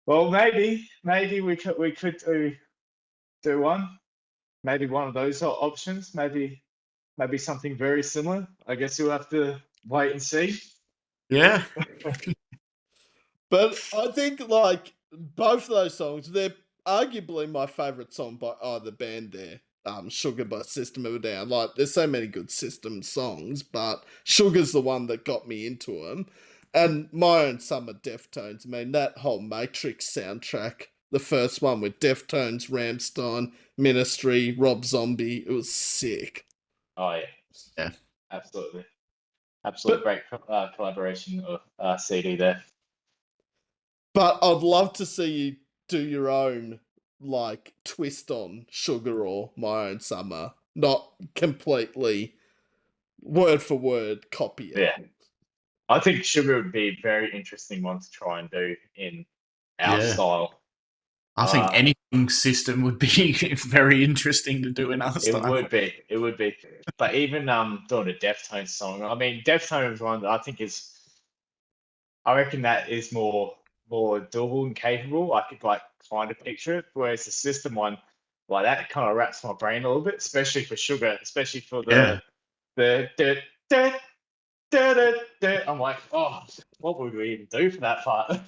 Well, maybe we could do one. Maybe one of those options. Maybe something very similar. I guess you'll have to wait and see. Yeah. But I think like both of those songs, they're arguably my favourite song by either band there. Sugar by System of a Down. Like, there's so many good System songs, but Sugar's the one that got me into them. And My Own Summer, Deftones. I mean, that whole Matrix soundtrack, the first one with Deftones, Rammstein, Ministry, Rob Zombie, it was sick. Oh yeah, Yeah. absolutely, But great collaboration of CD there. But I'd love to see you do your own like twist on Sugar or My Own Summer, not completely word for word copy it. Yeah. I think Sugar would be a very interesting one to try and do in our Yeah. style. I think anything system would be very interesting to do in our It style. would be. It would be. But even doing a Deftones song, I mean, Deftones one that I think is, I reckon that is more doable and capable. I could like kind of picture it. Whereas the system one, like that kind of wraps my brain a little bit, especially for Sugar, especially for Yeah. the dirt, dirt, dirt, dirt. I'm like, oh, what would we even do for that part?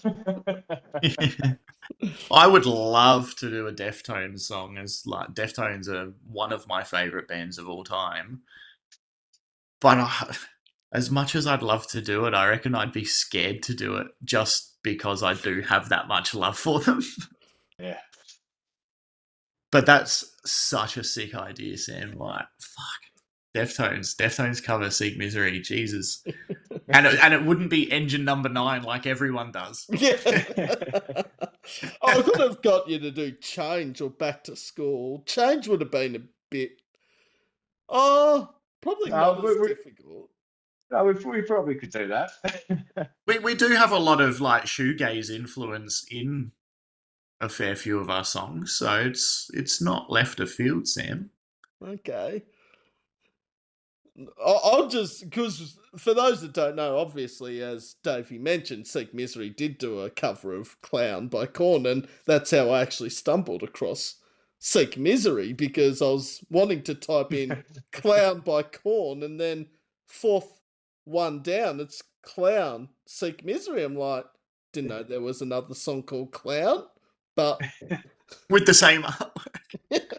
I would love to do a Deftones song, as like Deftones are one of my favorite bands of all time. But as much as I'd love to do it, I reckon I'd be scared to do it just because I do have that much love for them. Yeah. But that's such a sick idea, Sam. Like, fuck. Deftones cover Seek Misery, Jesus. And it wouldn't be engine number 9 like everyone does. Yeah. I could have got you to do Change or Back to School. Change would have been a bit. Oh, probably No, not as difficult. no, we probably could do that. We do have a lot of like shoegaze influence in a fair few of our songs, so it's not left of field, Sam. Okay. I'll just, because for those that don't know, obviously, as Davey mentioned, Seek Misery did do a cover of Clown by Korn, and that's how I actually stumbled across Seek Misery, because I was wanting to type in Clown by Korn, and then fourth one down, it's Clown, Seek Misery. I'm like, didn't know there was another song called Clown, but With the same artwork.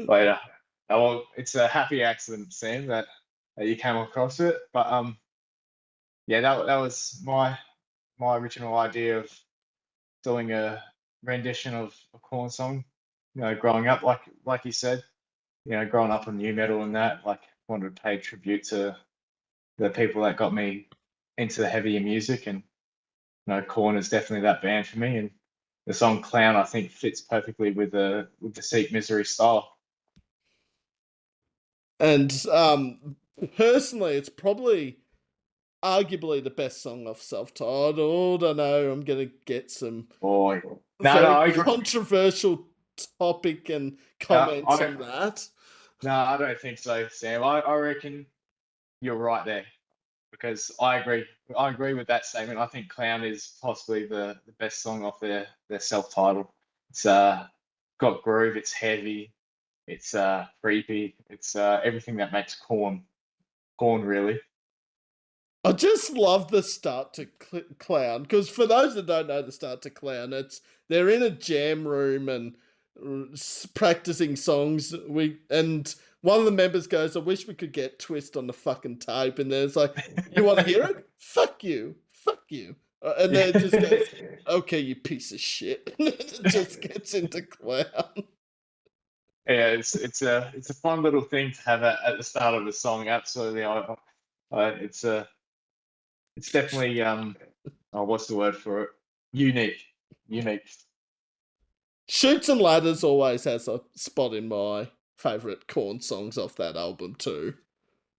Later. Oh, well, it's a happy accident, Sam, that you came across it. But yeah, that was my original idea of doing a rendition of a Korn song. You know, growing up, like you said, you know, growing up on new metal and that, like wanted to pay tribute to the people that got me into the heavier music, and you know, Korn is definitely that band for me. And the song "Clown" I think fits perfectly with the Seek Misery style. and personally, it's probably arguably the best song off self-titled. I know I'm gonna get some Boy, no, very I agree. controversial topic and comments on that. No, I don't think so, Sam. I reckon you're right there because I agree. I agree with that statement. I think "Clown" is possibly the best song off their self-titled. It's got groove. It's heavy. It's creepy. It's everything that makes Korn really. I just love the start to Clown, because for those that don't know the start to Clown, it's they're in a jam room and practicing songs. And one of the members goes, "I wish we could get Twist on the fucking tape." And then it's like, "You want to hear it? Fuck you, fuck you." And then it just goes, "Okay, you piece of shit." And it just gets into Clown. Yeah, it's a fun little thing to have at the start of the song. Absolutely, it's definitely oh, what's the word for it? Unique, unique. Shoots and Ladders always has a spot in my favourite Korn songs off that album too.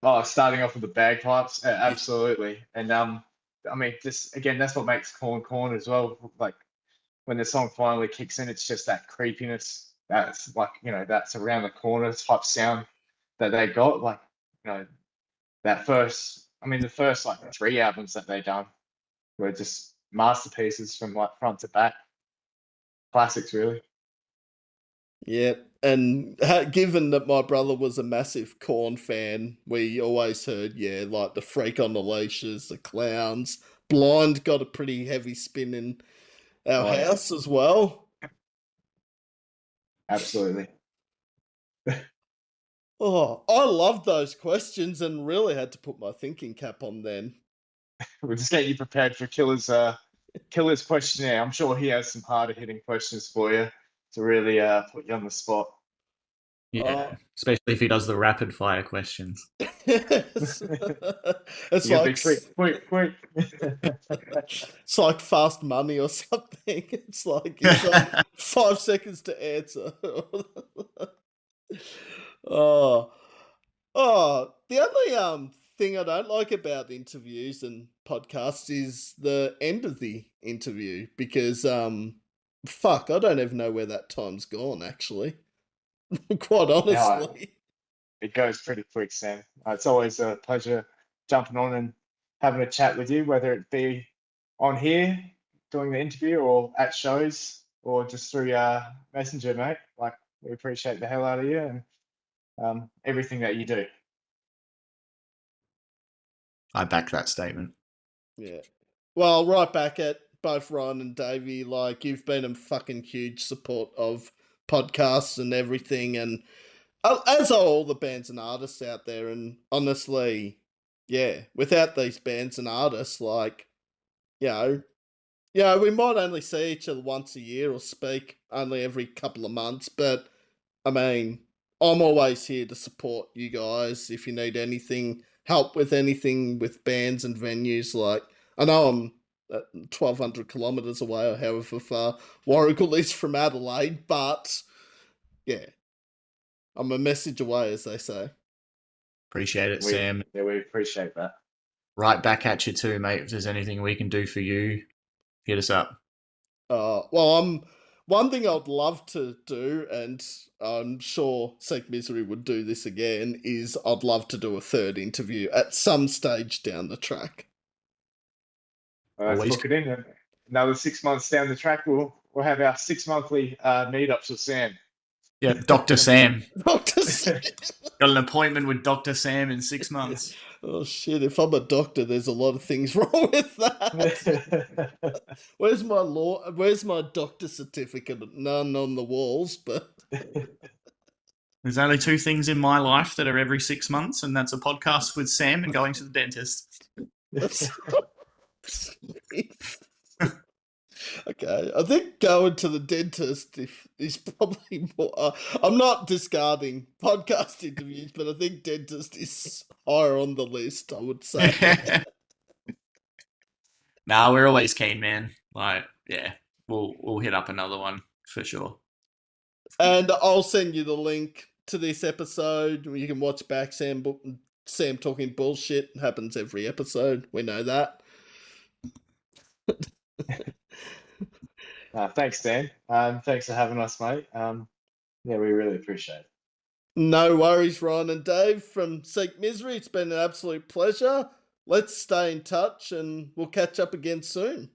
Oh, starting off with the bagpipes, absolutely. And I mean, just again, that's what makes Korn as well. Like when the song finally kicks in, it's just that creepiness. That's like you know, that's around the corner type sound that they got. Like you know, that first. I mean, the first like 3 albums that they done were just masterpieces from like front to back, classics really. Yeah, and given that my brother was a massive Korn fan, we always heard, yeah, like the Freak on the Leashes, the Clowns. Blind got a pretty heavy spin in our Oh yeah, house as well. absolutely. Oh, I loved those questions and really had to put my thinking cap on then. We'll just get you prepared for Killer's questionnaire. I'm sure he has some harder hitting questions for you to really put you on the spot. Yeah, especially if he does the rapid fire questions. It's You'll be like quick. it's like fast money or something. It's like you've got 5 seconds to answer. Oh, the only thing I don't like about interviews and podcasts is the end of the interview because fuck, I don't even know where that time's gone actually. Quite Yeah, honestly. it goes pretty quick, Sam. It's always a pleasure jumping on and having a chat with you, whether it be on here doing the interview or at shows or just through Messenger, mate. Like, we appreciate the hell out of you and everything that you do. I back that statement. Yeah. Well, right back at both Ryan and Davey, like you've been a fucking huge support of podcasts and everything, and as are all the bands and artists out there. And honestly, yeah, without these bands and artists, like you know, we might only see each other once a year or speak only every couple of months, but I mean, I'm always here to support you guys if you need anything, help with anything with bands and venues. Like, I know I'm 1,200 kilometres away or however far Warrigal is from Adelaide, but yeah, I'm a message away, as they say. Appreciate it, Sam. We appreciate that. Right back at you too, mate. If there's anything we can do for you, hit us up. Well, one thing I'd love to do, and I'm sure Seek Misery would do this again, is I'd love to do a third interview at some stage down the track. Let's Always. book it in. And another 6 months down the track, we'll have our 6 monthly meetups with Sam. Yeah, Dr. Sam. Dr. Sam. Got an appointment with Dr. Sam in 6 months. Oh shit, if I'm a doctor, there's a lot of things wrong with that. Where's my doctor certificate? None on the walls, but There's only 2 things in my life that are every 6 months, and that's a podcast with Sam and going to the dentist. Okay, I think going to the dentist is probably more. I'm not discarding podcast interviews, but I think dentist is higher on the list. I would say. Nah, we're always keen, man. Like, yeah, we'll hit up another one for sure. And I'll send you the link to this episode. You can watch back Sam talking bullshit. It happens every episode. We know that. Thanks, Dan. Thanks for having us, mate. Yeah, we really appreciate it. No worries, Ryan and Dave from Seek Misery. It's been an absolute pleasure. Let's stay in touch and we'll catch up again soon.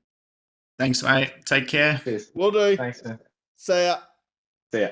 Thanks, mate. Take care. Cheers. Will do. Thanks, man. See ya. See ya.